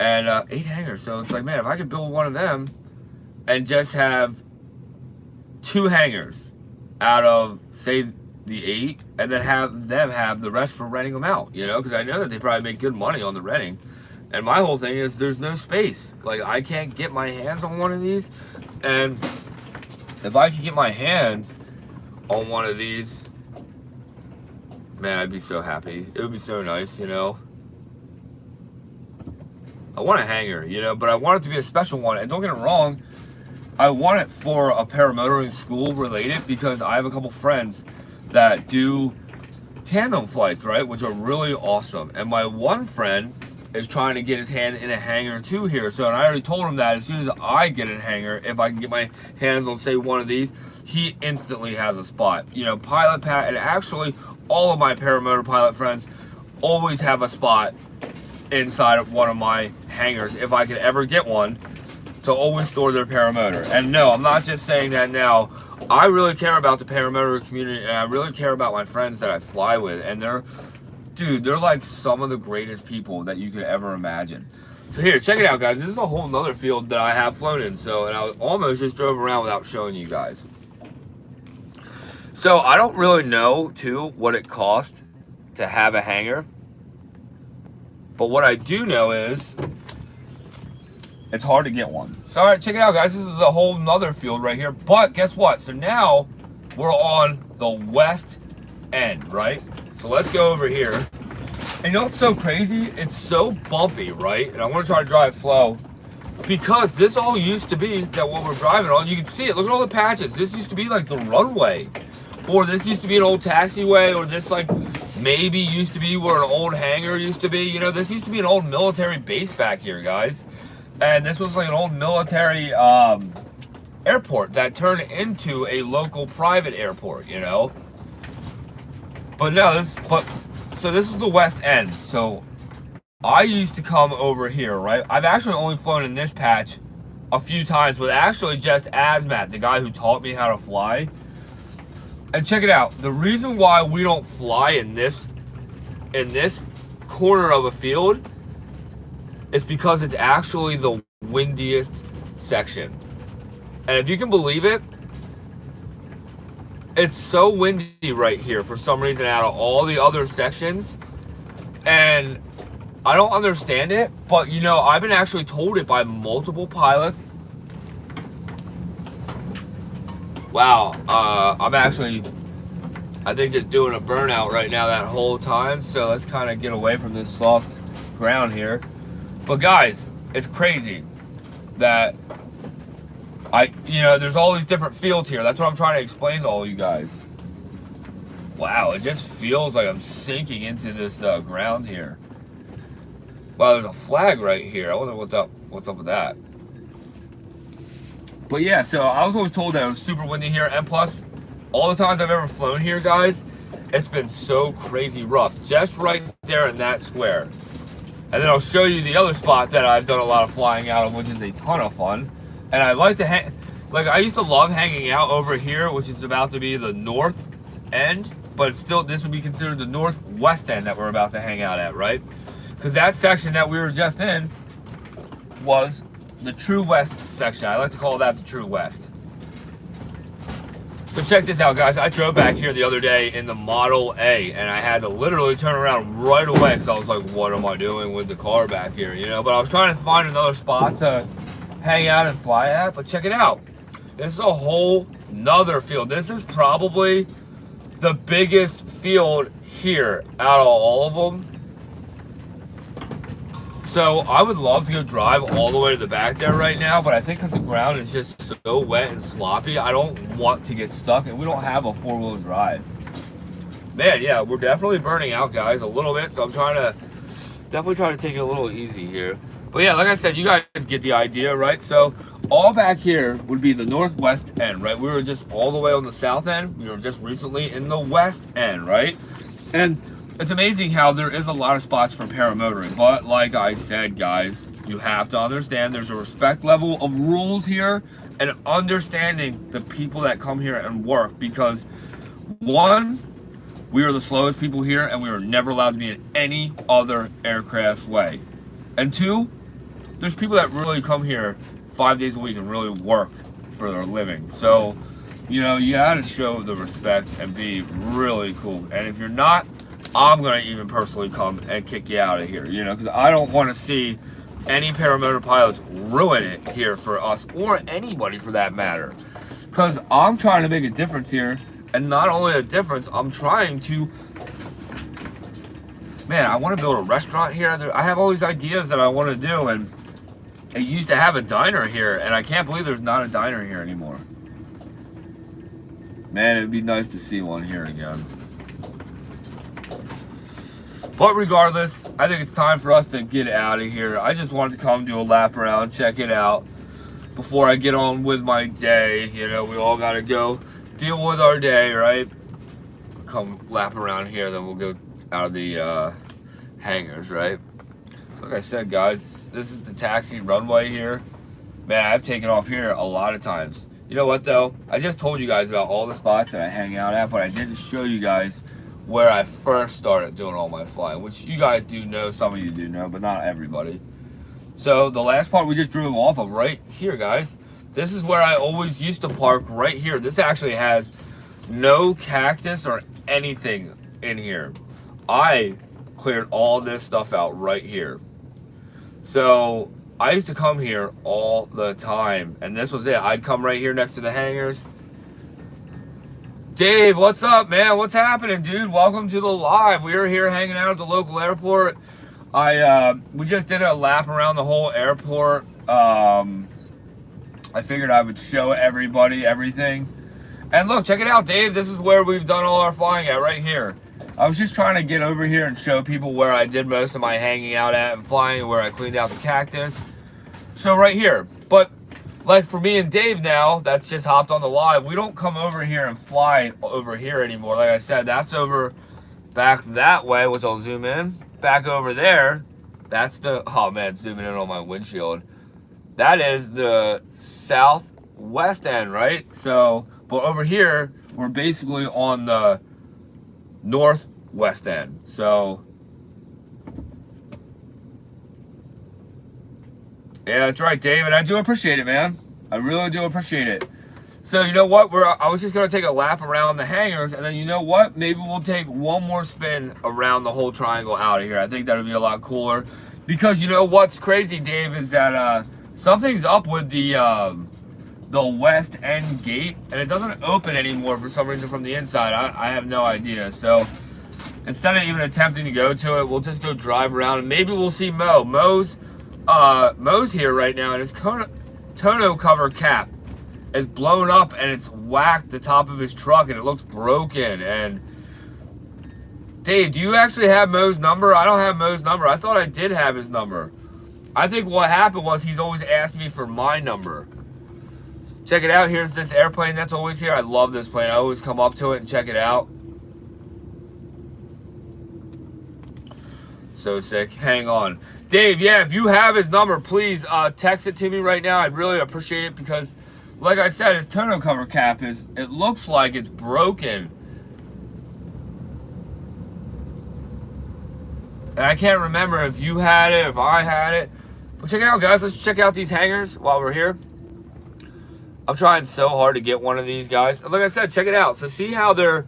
and 8 hangars. So it's like, man, if I could build one of them and just have 2 hangars out of, say, the 8, and then have them have the rest for renting them out, you know, because I know that they probably make good money on the renting. And my whole thing is, there's no space. Like, I can't get my hands on one of these, and if I could get my hand on one of these, man, I'd be so happy. It would be so nice, you know. I want a hangar, you know, but I want it to be a special one. And don't get it wrong, I want it for a paramotoring school related, because I have a couple friends that do tandem flights, right, which are really awesome. And my one friend is trying to get his hand in a hangar too here. So, and I already told him that as soon as I get in a hangar, if I can get my hands on, say, one of these, he instantly has a spot. You know, pilot Pat, and actually all of my paramotor pilot friends always have a spot inside of one of my hangars, if I could ever get one, to always store their paramotor. And no, I'm not just saying that now. I really care about the paramotor community, and I really care about my friends that I fly with. And they're like some of the greatest people that you could ever imagine. So here, check it out, guys. This is a whole nother field that I have flown in. So, and I almost just drove around without showing you guys. So I don't really know, too, what it cost to have a hangar. But what I do know is it's hard to get one. So, all right, check it out, guys. This is a whole nother field right here. But guess what? So now we're on the west end, right? So let's go over here. And you know what's so crazy? It's so bumpy, right? And I want to try to drive slow, because this all used to be that what we're driving on. You can see it. Look at all the patches. This used to be like the runway, or this used to be an old taxiway, or this like maybe used to be where an old hangar used to be. You know, this used to be an old military base back here, guys. And this was like an old military airport that turned into a local private airport, you know. But no, so this is the west end. So I used to come over here, right? I've actually only flown in this patch a few times with actually just Asmat, the guy who taught me how to fly. And check it out. The reason why we don't fly in this corner of a field, it's because it's actually the windiest section. And if you can believe it, it's so windy right here for some reason out of all the other sections. And I don't understand it, but you know, I've been actually told it by multiple pilots. Wow, I'm actually, I think, just doing a burnout right now that whole time. So let's kind of get away from this soft ground here. But guys, it's crazy that you know, there's all these different fields here. That's what I'm trying to explain to all you guys. Wow, it just feels like I'm sinking into this ground here. Wow, there's a flag right here. I wonder what's up with that. But yeah, so I was always told that it was super windy here, and plus, all the times I've ever flown here, guys, it's been so crazy rough. Just right there in that square. And then I'll show you the other spot that I've done a lot of flying out of, which is a ton of fun. And I like to hang, like I used to love hanging out over here, which is about to be the north end, but still, this would be considered the northwest end that we're about to hang out at, right? Because that section that we were just in was the true west section. I like to call that the true west. So check this out, guys. I drove back here the other day in the Model A, and I had to literally turn around right away because I was like, what am I doing with the car back here, you know? But I was trying to find another spot to hang out and fly at, but check it out. This is a whole nother field. This is probably the biggest field here out of all of them. So I would love to go drive all the way to the back there right now, but I think because the ground is just so wet and sloppy, I don't want to get stuck, and we don't have a four-wheel drive. Man, yeah, we're definitely burning out, guys, a little bit, so I'm definitely trying to take it a little easy here. But yeah, like I said, you guys get the idea, right? So all back here would be the northwest end, right? We were just all the way on the south end. We were just recently in the west end, right? And it's amazing how there is a lot of spots for paramotoring, but like I said, guys, you have to understand there's a respect level of rules here and understanding the people that come here and work, because one, we are the slowest people here and we are never allowed to be in any other aircraft's way. And two, there's people that really come here 5 days a week and really work for their living. So, you know, you gotta show the respect and be really cool. And if you're not, I'm gonna even personally come and kick you out of here, you know, because I don't want to see any paramotor pilots ruin it here for us, or anybody for that matter. Because I'm trying to make a difference here, and not only a difference, I'm trying to, man, I want to build a restaurant here. I have all these ideas that I want to do, and I used to have a diner here, and I can't believe there's not a diner here anymore. Man, it'd be nice to see one here again. But regardless, I think it's time for us to get out of here. I just wanted to come do a lap around, check it out before I get on with my day. You know, we all got to go deal with our day, right? Come lap around here, then we'll go out of the hangars, right? So like I said, guys, this is the taxi runway here. Man, I've taken off here a lot of times. You know what, though? I just told you guys about all the spots that I hang out at, but I didn't show you guys where I first started doing all my flying, which you guys do know, some of you do know, but not everybody. So the last part we just drove off of right here, guys, this is where I always used to park, right here. This actually has no cactus or anything in here. I cleared all this stuff out right here. So I used to come here all the time, and this was it. I'd come right here next to the hangars. Dave, what's up, man? What's happening, dude? Welcome to the live. We are here hanging out at the local airport. We just did a lap around the whole airport. I figured I would show everybody everything. And look, check it out, Dave. This is where we've done all our flying at, right here. I was just trying to get over here and show people where I did most of my hanging out at and flying, where I cleaned out the cactus. So right here. But like for me and Dave now, that's just hopped on the live, we don't come over here and fly over here anymore. Like I said, that's over back that way, which I'll zoom in. Back over there, that's the, oh man, zooming in on my windshield. That is the southwest end, right? So, but over here, we're basically on the northwest end. So, yeah, that's right, Dave, and I do appreciate it, man. I really do appreciate it. So, you know what? I was just going to take a lap around the hangars, and then you know what? Maybe we'll take one more spin around the whole triangle out of here. I think that would be a lot cooler. Because you know what's crazy, Dave, is that something's up with the west end gate, and it doesn't open anymore for some reason from the inside. I have no idea. So, instead of even attempting to go to it, we'll just go drive around, and maybe we'll see Mo. Mo's here right now, and his tonneau cover cap is blown up, and it's whacked the top of his truck, and it looks broken. And Dave, do you actually have Mo's number? I don't have Mo's number. I thought I did have his number. I think what happened was he's always asked me for my number. Check it out. Here's this airplane that's always here. I love this plane. I always come up to it and check it out. So sick. Hang on. Dave, yeah, if you have his number, please text it to me right now. I'd really appreciate it because, like I said, his tonneau cover cap it looks like it's broken. And I can't remember if you had it, if I had it. But check it out, guys. Let's check out these hangers while we're here. I'm trying so hard to get one of these guys. Like I said, check it out. So see how they're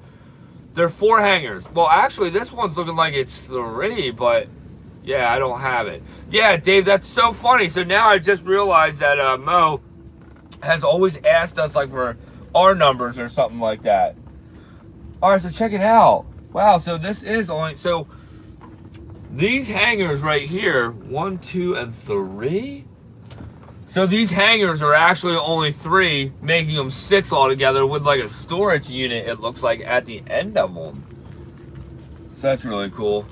4 hangers. Well, actually, this one's looking like it's 3, but yeah, I don't have it. Yeah, Dave, that's so funny. So now I just realized that Mo has always asked us like for our numbers or something like that. All right, so check it out. Wow, so this is only, so these hangers right here, 1, 2, and 3. So these hangers are actually only 3, making them 6 altogether with like a storage unit, it looks like, at the end of them. So that's really cool.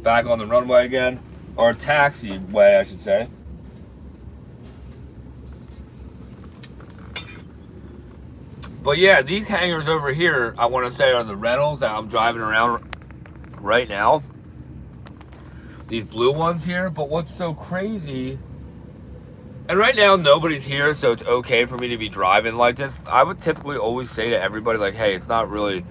Back on the runway again, or taxiway, I should say. But yeah, these hangers over here, I want to say, are the rentals that I'm driving around right now. These blue ones here, but what's so crazy... And right now, nobody's here, so it's okay for me to be driving like this. I would typically always say to everybody, like, hey, it's not really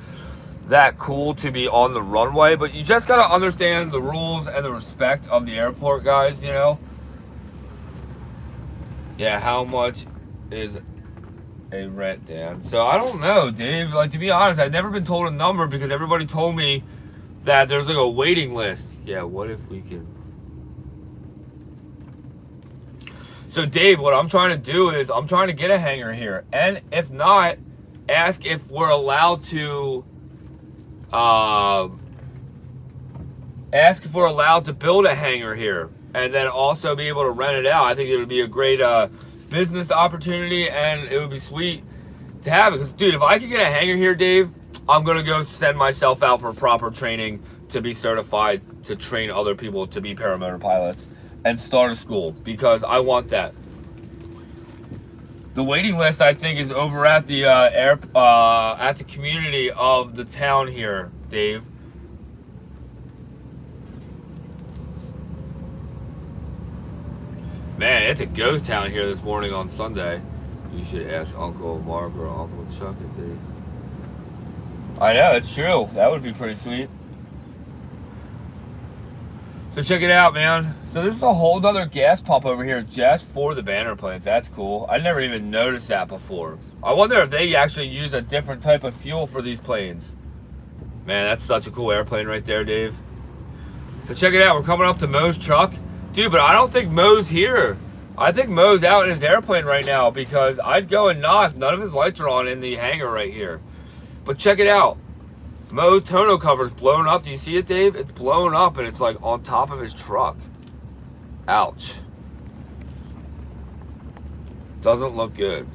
that cool to be on the runway, but you just got to understand the rules and the respect of the airport, guys, you know? Yeah, how much is a rent, Dan? So, I don't know, Dave. Like, to be honest, I've never been told a number because everybody told me that there's, like, a waiting list. Yeah, what if we can... So, Dave, what I'm trying to do is I'm trying to get a hangar here. And if not, ask if we're allowed to build a hangar here. And then also be able to rent it out. I think it would be a great business opportunity. And it would be sweet to have it. Because, dude, if I could get a hangar here, Dave, I'm going to go send myself out for proper training to be certified to train other people to be paramotor pilots. And start a school, because I want that. The waiting list, I think, is over at the at the community of the town here, Dave. Man, it's a ghost town here this morning on Sunday. You should ask Uncle Mark or Uncle Chuck if they... I know, it's true. That would be pretty sweet. So check it out, man. So this is a whole other gas pump over here just for the banner planes. That's cool. I never even noticed that before. I wonder if they actually use a different type of fuel for these planes. Man, that's such a cool airplane right there, Dave. So check it out. We're coming up to Mo's truck. Dude, but I don't think Mo's here. I think Mo's out in his airplane right now because I'd go and knock. None of his lights are on in the hangar right here. But check it out. Mo's tonneau cover's blown up. Do you see it, Dave? It's blown up and it's like on top of his truck. Ouch. Doesn't look good.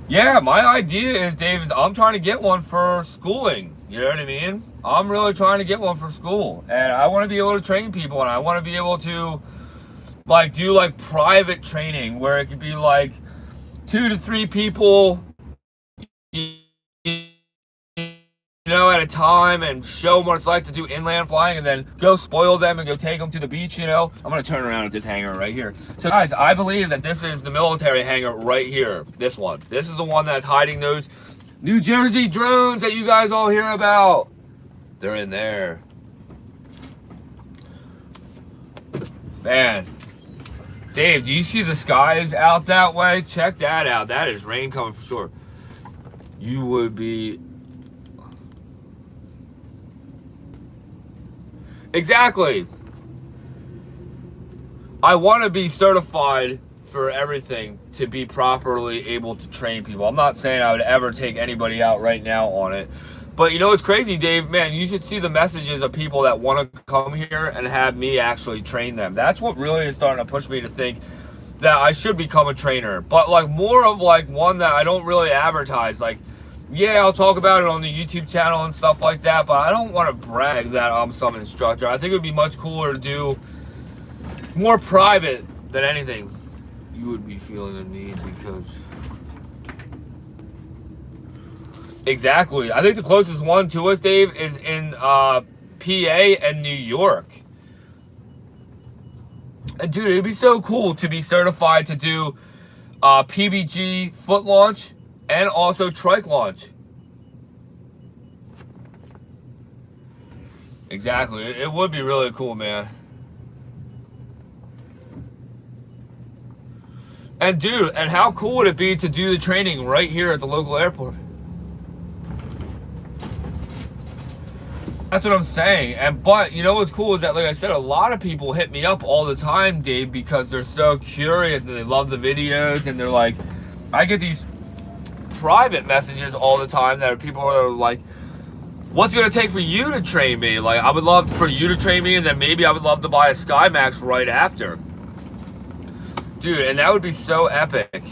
Yeah, my idea is, Dave, is I'm trying to get one for schooling. You know what I mean? I'm really trying to get one for school. And I want to be able to train people. And I want to be able to, like, do, like, private training where it could be, like, 2 to 3 people, you know, at a time and show them what it's like to do inland flying and then go spoil them and go take them to the beach, you know. I'm going to turn around at this hangar right here. So, guys, I believe that this is the military hangar right here. This one. This is the one that's hiding those New Jersey drones that you guys all hear about. They're in there. Man. Dave, do you see the skies out that way? Check that out. That is rain coming for sure. You would be... Exactly. I want to be certified for everything to be properly able to train people. I'm not saying I would ever take anybody out right now on it. But you know what's crazy, Dave? Man, you should see the messages of people that want to come here and have me actually train them. That's what really is starting to push me to think that I should become a trainer, but like more of like one that I don't really advertise. Like, yeah, I'll talk about it on the YouTube channel and stuff like that, but I don't want to brag that I'm some instructor. I think it would be much cooler to do more private than anything. You would be feeling the need because... Exactly. I think the closest one to us, Dave, is in PA and New York. And dude, it'd be so cool to be certified to do PBG foot launch and also trike launch. Exactly. It would be really cool, man. And dude, and how cool would it be to do the training right here at the local airport? That's what I'm saying. And but you know what's cool is that, like I said, a lot of people hit me up all the time, Dave, because they're so curious and they love the videos, and they're like, I get these private messages all the time that people are like, what's it gonna take for you to train me? Like, I would love for you to train me, and then maybe I would love to buy a SkyMax right after. Dude, and that would be so epic.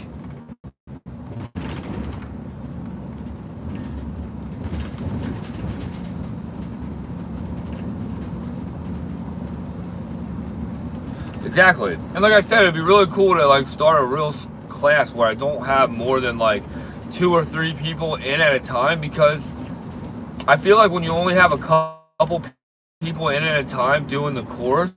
Exactly. And like I said, it'd be really cool to like start a real class where I don't have more than like 2 or 3 people in at a time, because I feel like when you only have a couple people in at a time doing the course,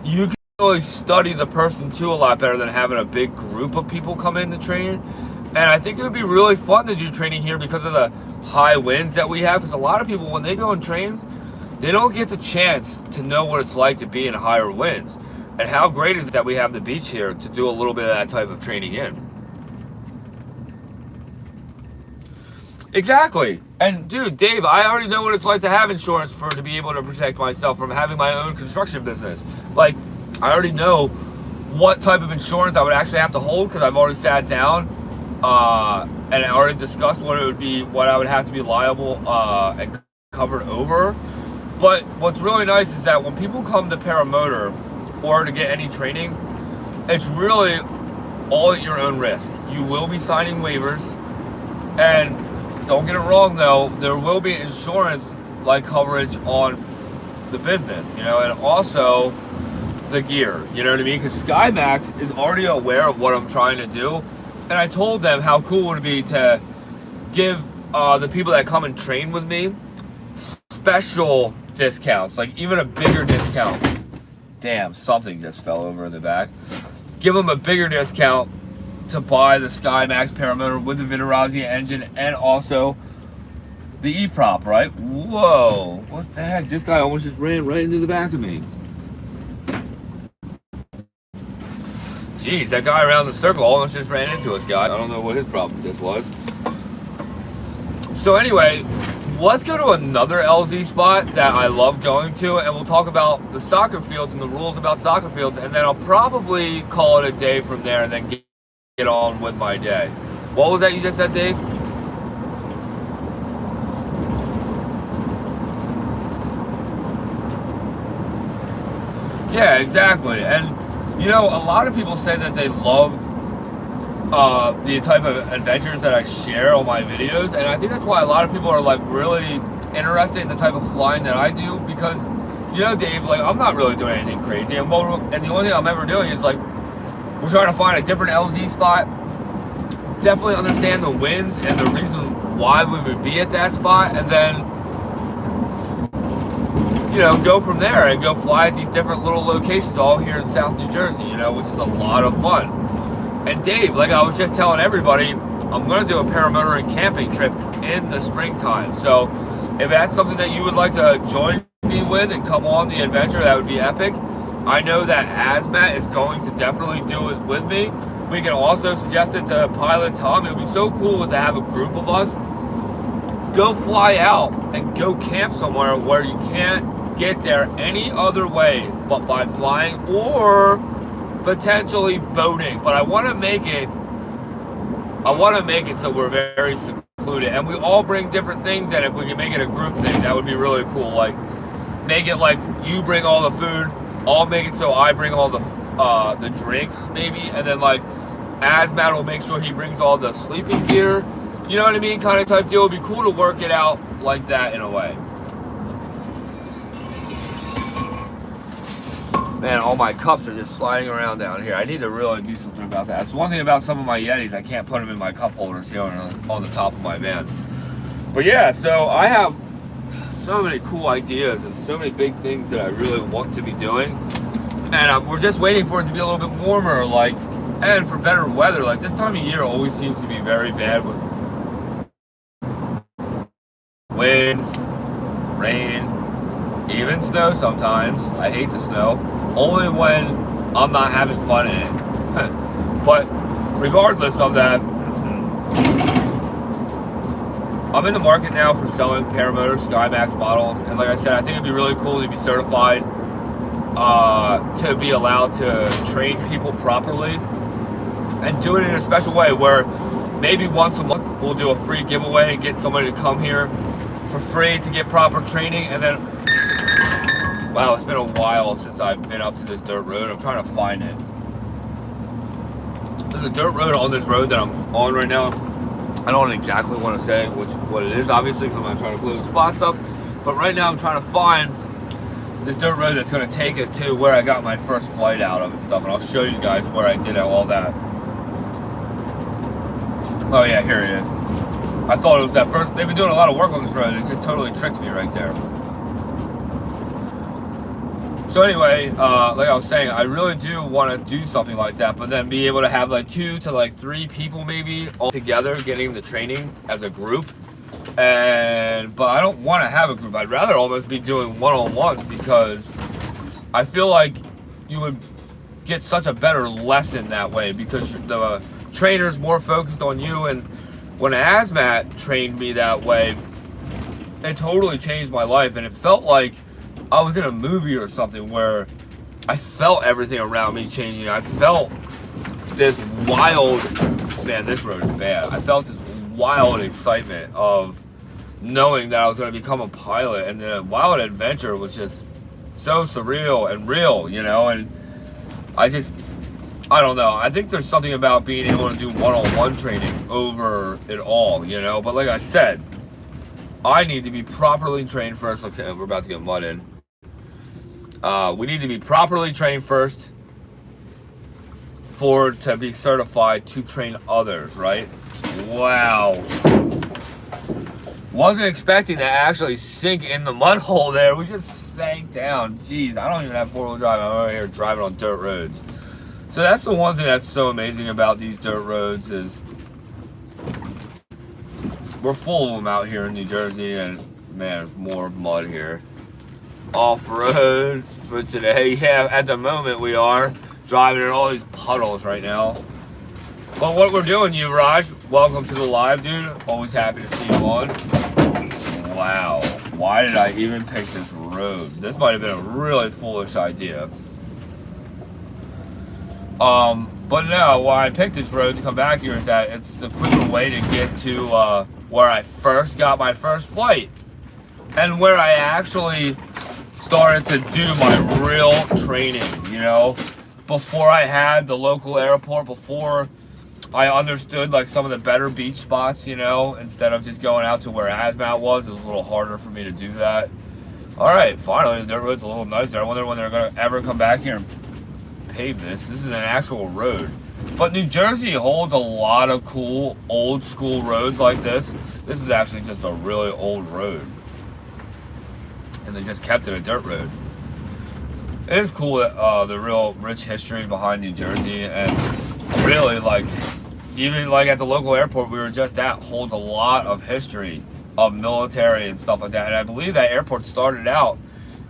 you can really study the person too a lot better than having a big group of people come in to train. And I think it would be really fun to do training here because of the high winds that we have, because a lot of people, when they go and train, they don't get the chance to know what it's like to be in higher winds. And how great is it that we have the beach here to do a little bit of that type of training in. Exactly. And dude, Dave, I already know what it's like to have insurance to be able to protect myself from having my own construction business. Like, I already know what type of insurance I would actually have to hold, because I've already sat down and I already discussed what it would be, what I would have to be liable and covered over. But what's really nice is that when people come to Paramotor or to get any training, it's really all at your own risk. You will be signing waivers, and don't get it wrong though, there will be insurance like coverage on the business, you know, and also the gear, you know what I mean? Because SkyMax is already aware of what I'm trying to do, and I told them how cool it would be to give the people that come and train with me special discounts, like even a bigger discount. Damn, something just fell over in the back. Give them a bigger discount to buy the SkyMax Paramotor with the Vittorazzi engine and also the E-prop, right? Whoa, what the heck? This guy almost just ran right into the back of me. Jeez, that guy around the circle almost just ran into us, guys. I don't know what his problem just was. So anyway, let's go to another LZ spot that I love going to, and we'll talk about the soccer fields and the rules about soccer fields, and then I'll probably call it a day from there and then get on with my day. What was that you just said, Dave? Yeah, exactly. And you know, a lot of people say that they love the type of adventures that I share on my videos, and I think that's why a lot of people are like really interested in the type of flying that I do, because you know, Dave, like I'm not really doing anything crazy, and the only thing I'm ever doing is like we're trying to find a different LZ spot, definitely understand the winds and the reason why we would be at that spot, and then you know, go from there and go fly at these different little locations all here in South New Jersey, you know, which is a lot of fun. And Dave, like I was just telling everybody, I'm going to do a paramotor and camping trip in the springtime. So if that's something that you would like to join me with and come on the adventure, that would be epic. I know that Azmat is going to definitely do it with me. We can also suggest it to Pilot Tom. It would be so cool to have a group of us go fly out and go camp somewhere where you can't get there any other way but by flying or potentially boating. But I want to make it so we're very secluded, and we all bring different things. And if we can make it a group thing, that would be really cool. Like make it like you bring all the food, I'll make it so I bring all the the drinks maybe, and then like Asmat will make sure he brings all the sleeping gear. You know what I mean? Kind of type deal. It'd be cool to work it out like that in a way. Man, all my cups are just sliding around down here. I need to really do something about that. That's one thing about some of my Yetis. I can't put them in my cup holders here on the top of my van. But yeah, so I have so many cool ideas and so many big things that I really want to be doing. And we're just waiting for it to be a little bit warmer, like, and for better weather. Like, this time of year always seems to be very bad with winds, rain, even snow sometimes. I hate the snow. Only when I'm not having fun in it. But regardless of that, I'm in the market now for selling Paramotor SkyMax models. And like I said, I think it'd be really cool to be certified, to be allowed to train people properly and do it in a special way where maybe once a month we'll do a free giveaway and get somebody to come here for free to get proper training. And then, wow, it's been a while since I've been up to this dirt road. I'm trying to find it. There's a dirt road on this road that I'm on right now. I don't exactly want to say what it is, obviously, because I'm not trying to blow the spots up. But right now I'm trying to find this dirt road that's going to take us to where I got my first flight out of and stuff. And I'll show you guys where I did all that. Oh yeah, here it is. I thought it was that first. They've been doing a lot of work on this road. It just totally tricked me right there. So anyway, like I was saying, I really do want to do something like that, but then be able to have like 2 to like 3 people maybe all together getting the training as a group. But I don't want to have a group. I'd rather almost be doing one-on-ones because I feel like you would get such a better lesson that way because the trainer's more focused on you. And when Asmat trained me that way, it totally changed my life, and it felt like I was in a movie or something where I felt everything around me changing. I felt this wild, man, this road is bad. I felt this wild excitement of knowing that I was going to become a pilot, and the wild adventure was just so surreal and real, you know. And I don't know. I think there's something about being able to do one-on-one training over it all, you know. But like I said, I need to be properly trained first. Okay, we're about to get mud in. We need to be properly trained first to be certified to train others, right? Wow. Wasn't expecting to actually sink in the mud hole there. We just sank down. Jeez, I don't even have 4-wheel drive. I'm over here driving on dirt roads. So that's the one thing that's so amazing about these dirt roads is we're full of them out here in New Jersey, and man, more mud here. Off-road for today. Yeah, at the moment we are driving in all these puddles right now. But what we're doing, Raj, welcome to the live, dude. Always happy to see you on. Wow, why did I even pick this road? This might have been a really foolish idea. But no, why I picked this road to come back here is that it's the quicker way to get to where I first got my first flight and where I actually started to do my real training, you know, before I had the local airport, before I understood like some of the better beach spots, you know, instead of just going out to where Asmat was. It was a little harder for me to do that. All right, finally, the dirt road's a little nicer. I wonder when they're going to ever come back here and pave this. This is an actual road. But New Jersey holds a lot of cool old school roads like this. This is actually just a really old road. And they just kept it a dirt road. It is cool that the real rich history behind New Jersey, and really like even like at the local airport we were just at holds a lot of history of military and stuff like that. And I believe that airport started out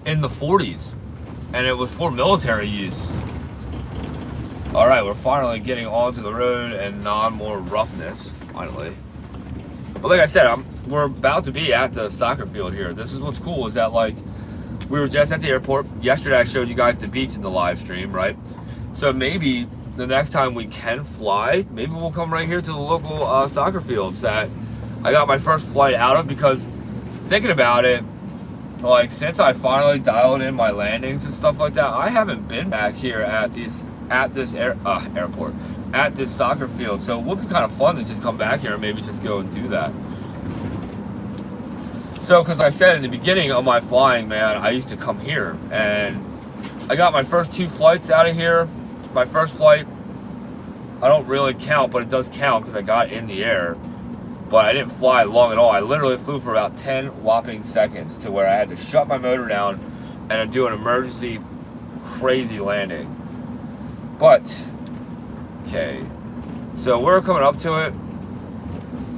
in the 40s and it was for military use. All right, we're finally getting onto the road and more roughness, finally. But like I said, we're about to be at the soccer field here. This is what's cool is that like we were just at the airport. Yesterday I showed you guys the beach in the live stream, right? So maybe the next time we can fly, maybe we'll come right here to the local soccer fields that I got my first flight out of, because thinking about it, like since I finally dialed in my landings and stuff like that, I haven't been back here at these at this airport, at this soccer field. So it would be kind of fun to just come back here and maybe just go and do that. So, because I said in the beginning of my flying, man, I used to come here, and I got my first 2 flights out of here. My first flight, I don't really count, but it does count because I got in the air. But I didn't fly long at all. I literally flew for about 10 whopping seconds to where I had to shut my motor down and do an emergency crazy landing. But, okay, so we're coming up to it.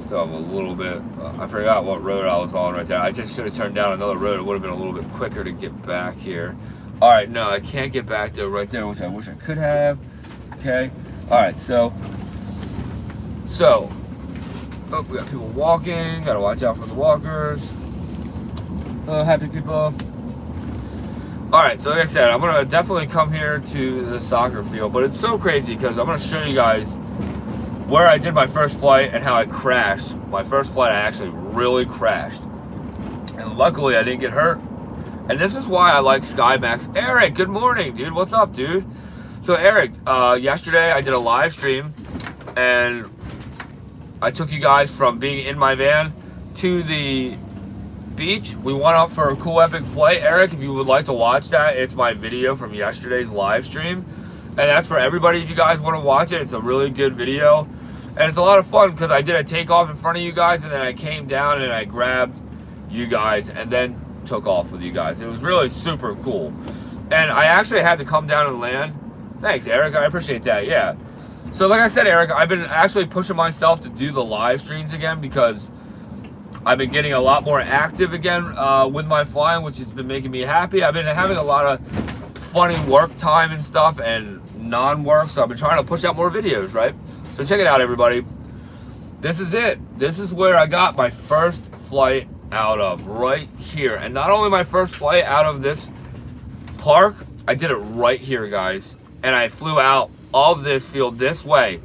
Still have a little bit, I forgot what road I was on right there. I just should have turned down another road. It would have been a little bit quicker to get back here. All right, no, I can't get back there right there, which I wish I could have. Okay, all right, so, oh, we got people walking. Gotta watch out for the walkers. Happy people. All right, so like I said, I'm gonna definitely come here to the soccer field, but it's so crazy because I'm gonna show you guys where I did my first flight and how I crashed. My first flight, I actually really crashed. And luckily, I didn't get hurt. And this is why I like SkyMax. Eric, good morning, dude. What's up, dude? So, Eric, yesterday I did a live stream, and I took you guys from being in my van to the beach. We went out for a cool epic flight. Eric, if you would like to watch that, it's my video from yesterday's live stream. And that's for everybody if you guys want to watch it. It's a really good video. And it's a lot of fun because I did a takeoff in front of you guys, and then I came down and I grabbed you guys and then took off with you guys. It was really super cool. And I actually had to come down and land. Thanks, Eric. I appreciate that. Yeah. So like I said, Eric, I've been actually pushing myself to do the live streams again because I've been getting a lot more active again with my flying, which has been making me happy. I've been having a lot of funny work time and stuff and non-work, so I've been trying to push out more videos, right? So check it out, everybody. This is it. This is where I got my first flight out of, right here. And not only my first flight out of this park, I did it right here, guys. And I flew out of this field this way.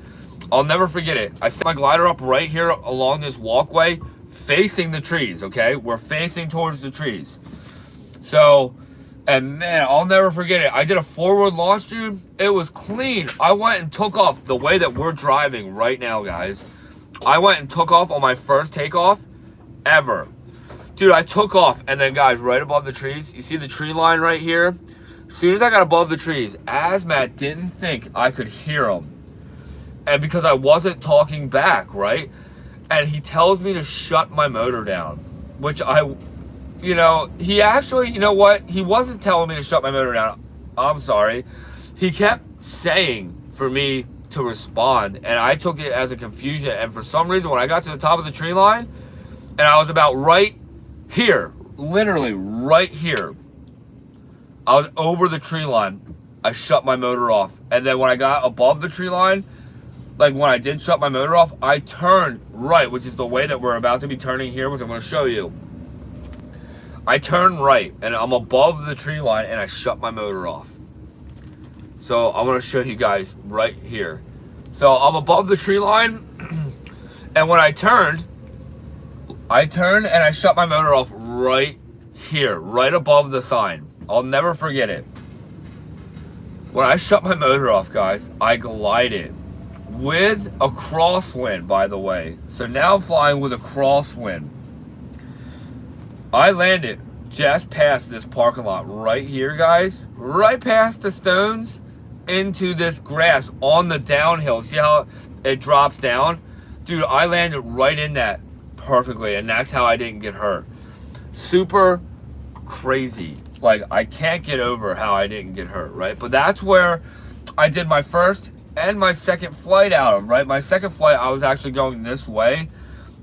I'll never forget it. I set my glider up right here along this walkway facing the trees, okay? We're facing towards the trees. So, and man, I'll never forget it. I did a forward launch, dude. It was clean. I went and took off the way that we're driving right now, guys. I went and took off on my first takeoff ever. Dude, I took off, and then, guys, right above the trees, you see the tree line right here? As soon as I got above the trees, Azmat didn't think I could hear him. And because I wasn't talking back, right? And he tells me to shut my motor down, which you know, he actually, you know what? He wasn't telling me to shut my motor down. I'm sorry. He kept saying for me to respond, and I took it as a confusion. And for some reason, when I got to the top of the tree line, and I was about right here, literally right here, I was over the tree line, I shut my motor off. And then when I got above the tree line, like when I did shut my motor off, I turned right, which is the way that we're about to be turning here, which I'm going to show you. I turned right, and I'm above the tree line, and I shut my motor off. So I'm going to show you guys right here. So I'm above the tree line, and when I turned and I shut my motor off right here, right above the sign. I'll never forget it. When I shut my motor off, guys, I glided with a crosswind, by the way. So now I'm flying with a crosswind. I landed just past this parking lot right here, guys. Right past the stones into this grass on the downhill. See how it drops down? Dude, I landed right in that perfectly, and that's how I didn't get hurt. Super crazy. Like, I can't get over how I didn't get hurt, right? But that's where I did my first and my second flight out of, right? My second flight, I was actually going this way,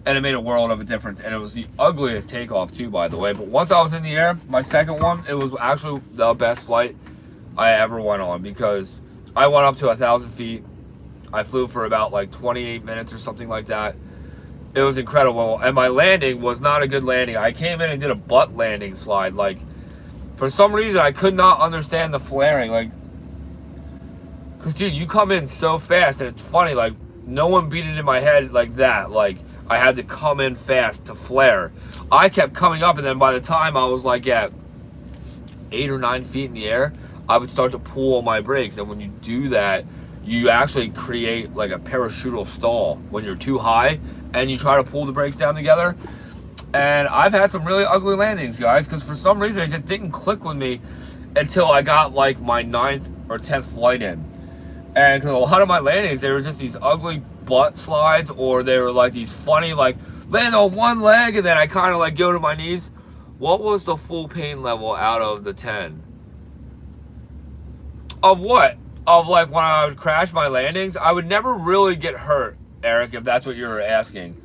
and it made a world of a difference. And it was the ugliest takeoff too, by the way. But once I was in the air, my second one, it was actually the best flight I ever went on, because I went up to 1,000 feet. I flew for about like 28 minutes or something like that. It was incredible. And my landing was not a good landing. I came in and did a butt landing slide. Like, for some reason, I could not understand the flaring. Like, because, dude, you come in so fast, and it's funny, like, no one beat it in my head like that. Like, I had to come in fast to flare. I kept coming up, and then by the time I was, like, at 8 or 9 feet in the air, I would start to pull on my brakes. And when you do that, you actually create like a parachutal stall when you're too high and you try to pull the brakes down together. And I've had some really ugly landings, guys, because for some reason it just didn't click with me until I got like my 9th or 10th flight in. And because a lot of my landings, they were just these ugly butt slides, or they were like these funny, like land on one leg and then I kind of like go to my knees. What was the full pain level out of the 10? Of what? Of like when I would crash my landings? I would never really get hurt, Eric, if that's what you're asking.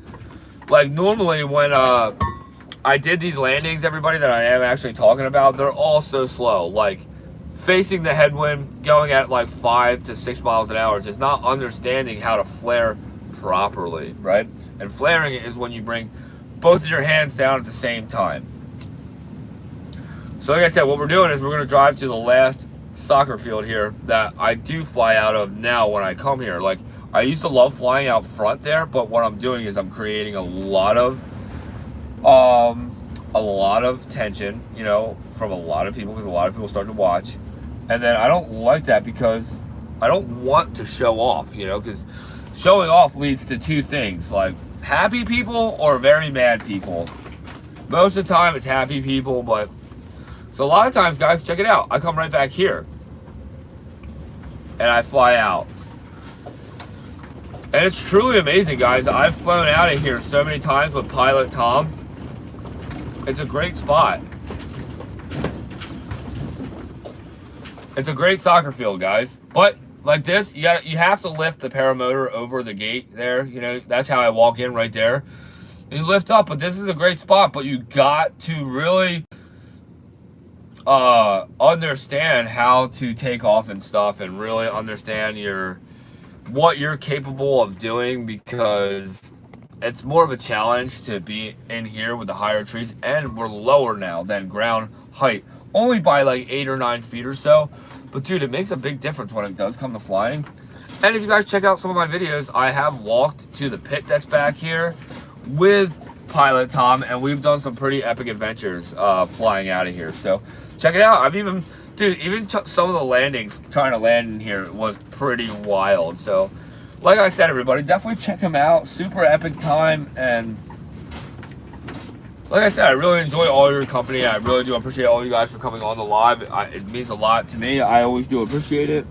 Like normally when I did these landings, everybody, that I am actually talking about, they're all so slow. Like facing the headwind, going at like 5 to 6 miles an hour, just not understanding how to flare properly, right? And flaring is when you bring both of your hands down at the same time. So like I said, what we're doing is we're going to drive to the last soccer field here that I do fly out of now when I come here. Like I used to love flying out front there, but what I'm doing is I'm creating a lot of tension, you know, from a lot of people, because a lot of people start to watch. And then I don't like that because I don't want to show off, you know, because showing off leads to two things, like happy people or very mad people. Most of the time it's happy people, but so a lot of times, guys, check it out. I come right back here and I fly out. And it's truly amazing, guys. I've flown out of here so many times with Pilot Tom. It's a great spot. It's a great soccer field, guys. But like this, you have to lift the paramotor over the gate there. You know, that's how I walk in right there. You lift up, but this is a great spot. But you got to really understand how to take off and stuff, and really understand what you're capable of doing, because it's more of a challenge to be in here with the higher trees, and we're lower now than ground height, only by like 8 or 9 feet or so. But dude, it makes a big difference when it does come to flying. And if you guys check out some of my videos, I have walked to the pit that's back here with Pilot Tom, and we've done some pretty epic adventures flying out of here. So check it out. I've even some of the landings, trying to land in here, was pretty wild. So like I said, everybody, definitely check them out. Super epic time. And like I said, I really enjoy all your company. I really do appreciate all you guys for coming on the live. It means a lot to me. I always do appreciate it.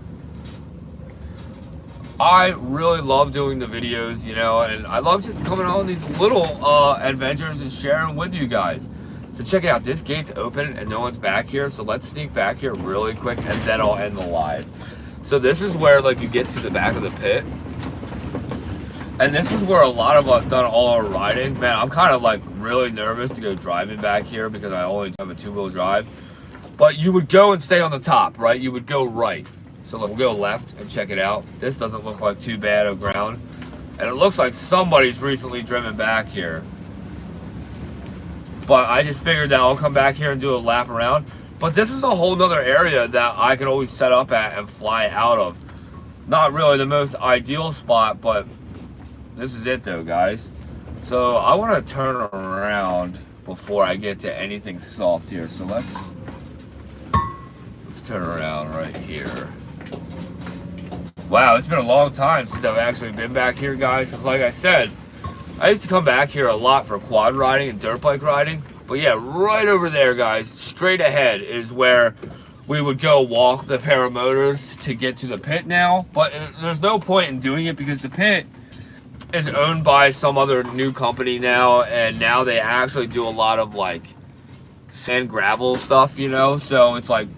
I really love doing the videos, you know, and I love just coming on these little adventures and sharing with you guys. So check it out. This gate's open and no one's back here. So let's sneak back here really quick and then I'll end the live. So this is where like you get to the back of the pit. And this is where a lot of us done all our riding. Man, I'm kind of like really nervous to go driving back here because I only have a 2-wheel drive. But you would go and stay on the top, right? You would go right. So we'll go left and check it out. This doesn't look like too bad of ground. And it looks like somebody's recently driven back here. But I just figured that I'll come back here and do a lap around. But this is a whole nother area that I can always set up at and fly out of. Not really the most ideal spot, but this is it though, guys. So I want to turn around before I get to anything soft here. So let's turn around right here. Wow, it's been a long time since I've actually been back here, guys. Because like I said, I used to come back here a lot for quad riding and dirt bike riding. But yeah, right over there, guys, straight ahead is where we would go walk the paramotors to get to the pit now. But there's no point in doing it because the pit is owned by some other new company now. And now they actually do a lot of like sand gravel stuff, you know. So it's like,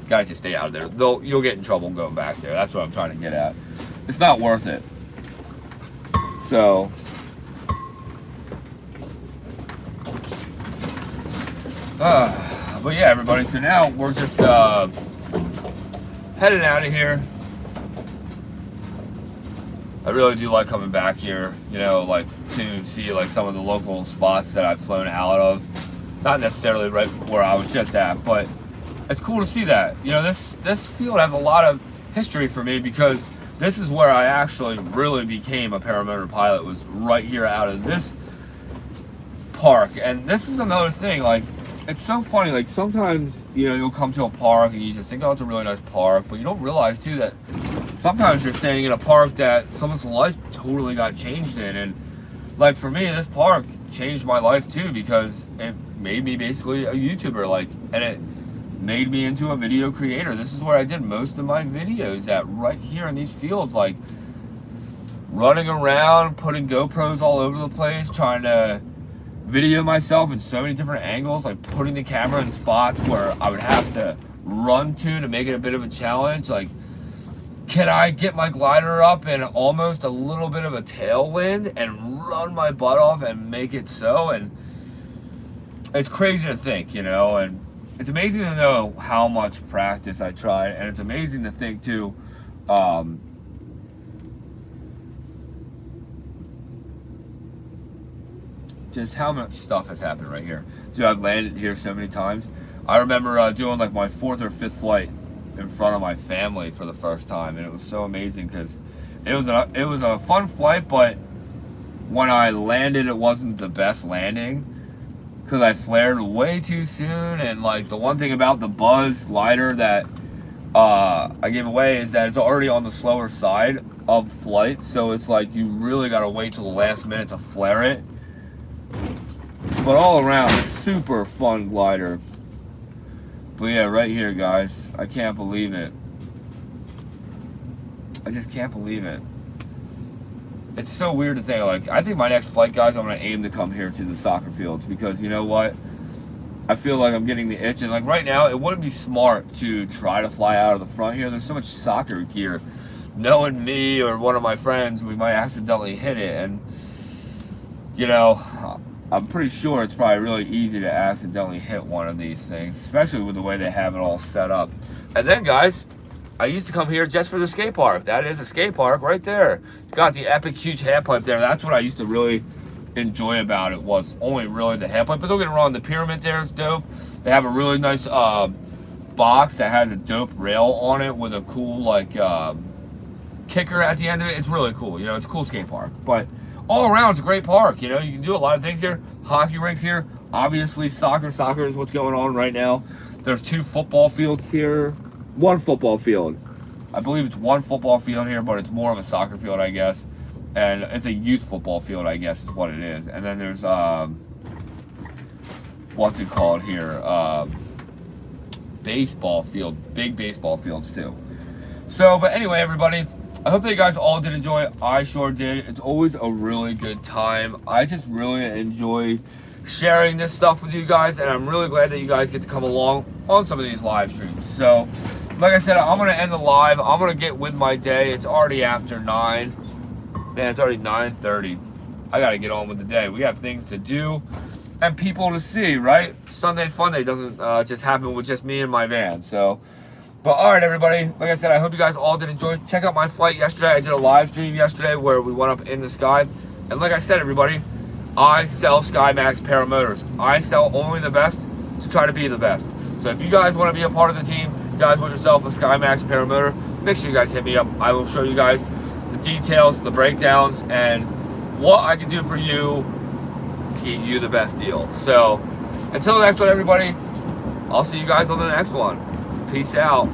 guys, just stay out of there. You'll get in trouble going back there. That's what I'm trying to get at. It's not worth it. So but yeah, everybody, so now we're just heading out of here. I really do like coming back here, you know, like to see like some of the local spots that I've flown out of. Not necessarily right where I was just at, but it's cool to see that. You know, this field has a lot of history for me because this is where I actually really became a paramotor pilot, was right here out of this park. And this is another thing, like, it's so funny. Like sometimes, you know, you'll come to a park and you just think, oh, it's a really nice park, but you don't realize too that sometimes you're standing in a park that someone's life totally got changed in. And like for me, this park changed my life too, because it made me basically a YouTuber. Like, and it made me into a video creator. This is where I did most of my videos, at right here in these fields, like running around, putting GoPros all over the place, trying to video myself in so many different angles, like putting the camera in spots where I would have to run to make it a bit of a challenge. Like, can I get my glider up in almost a little bit of a tailwind and run my butt off and make it so? And it's crazy to think, you know, and it's amazing to know how much practice I tried, and it's amazing to think too, just how much stuff has happened right here. Dude, I've landed here so many times. I remember doing like my 4th or 5th flight in front of my family for the first time, and it was so amazing because it was a fun flight, but when I landed, it wasn't the best landing because I flared way too soon. And like the one thing about the Buzz glider that I gave away is that it's already on the slower side of flight, so it's like you really got to wait till the last minute to flare it. But all around, super fun glider. But yeah, right here, guys, I can't believe it. I just can't believe it. It's so weird to think, like, I think my next flight, guys, I'm going to aim to come here to the soccer fields, because you know what? I feel like I'm getting the itch, and like right now, it wouldn't be smart to try to fly out of the front here. There's so much soccer gear. Knowing me or one of my friends, we might accidentally hit it, and you know, I'm pretty sure it's probably really easy to accidentally hit one of these things, especially with the way they have it all set up. And then, guys, I used to come here just for the skate park. That is a skate park right there. It's got the epic huge half pipe there. That's what I used to really enjoy about it, was only really the half pipe. But don't get me wrong, the pyramid there is dope. They have a really nice box that has a dope rail on it with a cool like kicker at the end of it. It's really cool. You know, it's a cool skate park. But all around, it's a great park. You know, you can do a lot of things here. Hockey rinks here. Obviously, soccer. Soccer is what's going on right now. There's 2 football fields here. 1 football field. I believe it's 1 football field here, but it's more of a soccer field, I guess. And it's a youth football field, I guess, is what it is. And then there's, what's it called here? Baseball field. Big baseball fields, too. So, but anyway, everybody, I hope that you guys all did enjoy it. I sure did. It's always a really good time. I just really enjoy sharing this stuff with you guys, and I'm really glad that you guys get to come along on some of these live streams. So, like I said, I'm going to end the live. I'm going to get with my day. It's already after 9. Man, it's already 9:30. I got to get on with the day. We have things to do and people to see, right? Sunday Fun Day doesn't just happen with just me and my van. So, but all right, everybody. Like I said, I hope you guys all did enjoy. Check out my flight yesterday. I did a live stream yesterday where we went up in the sky. And like I said, everybody, I sell SkyMax Paramotors. I sell only the best to try to be the best. So if you guys want to be a part of the team, you guys want yourself a SkyMax Paramotor, make sure you guys hit me up. I will show you guys the details, the breakdowns, and what I can do for you to get you the best deal. So until the next one, everybody, I'll see you guys on the next one. Peace out.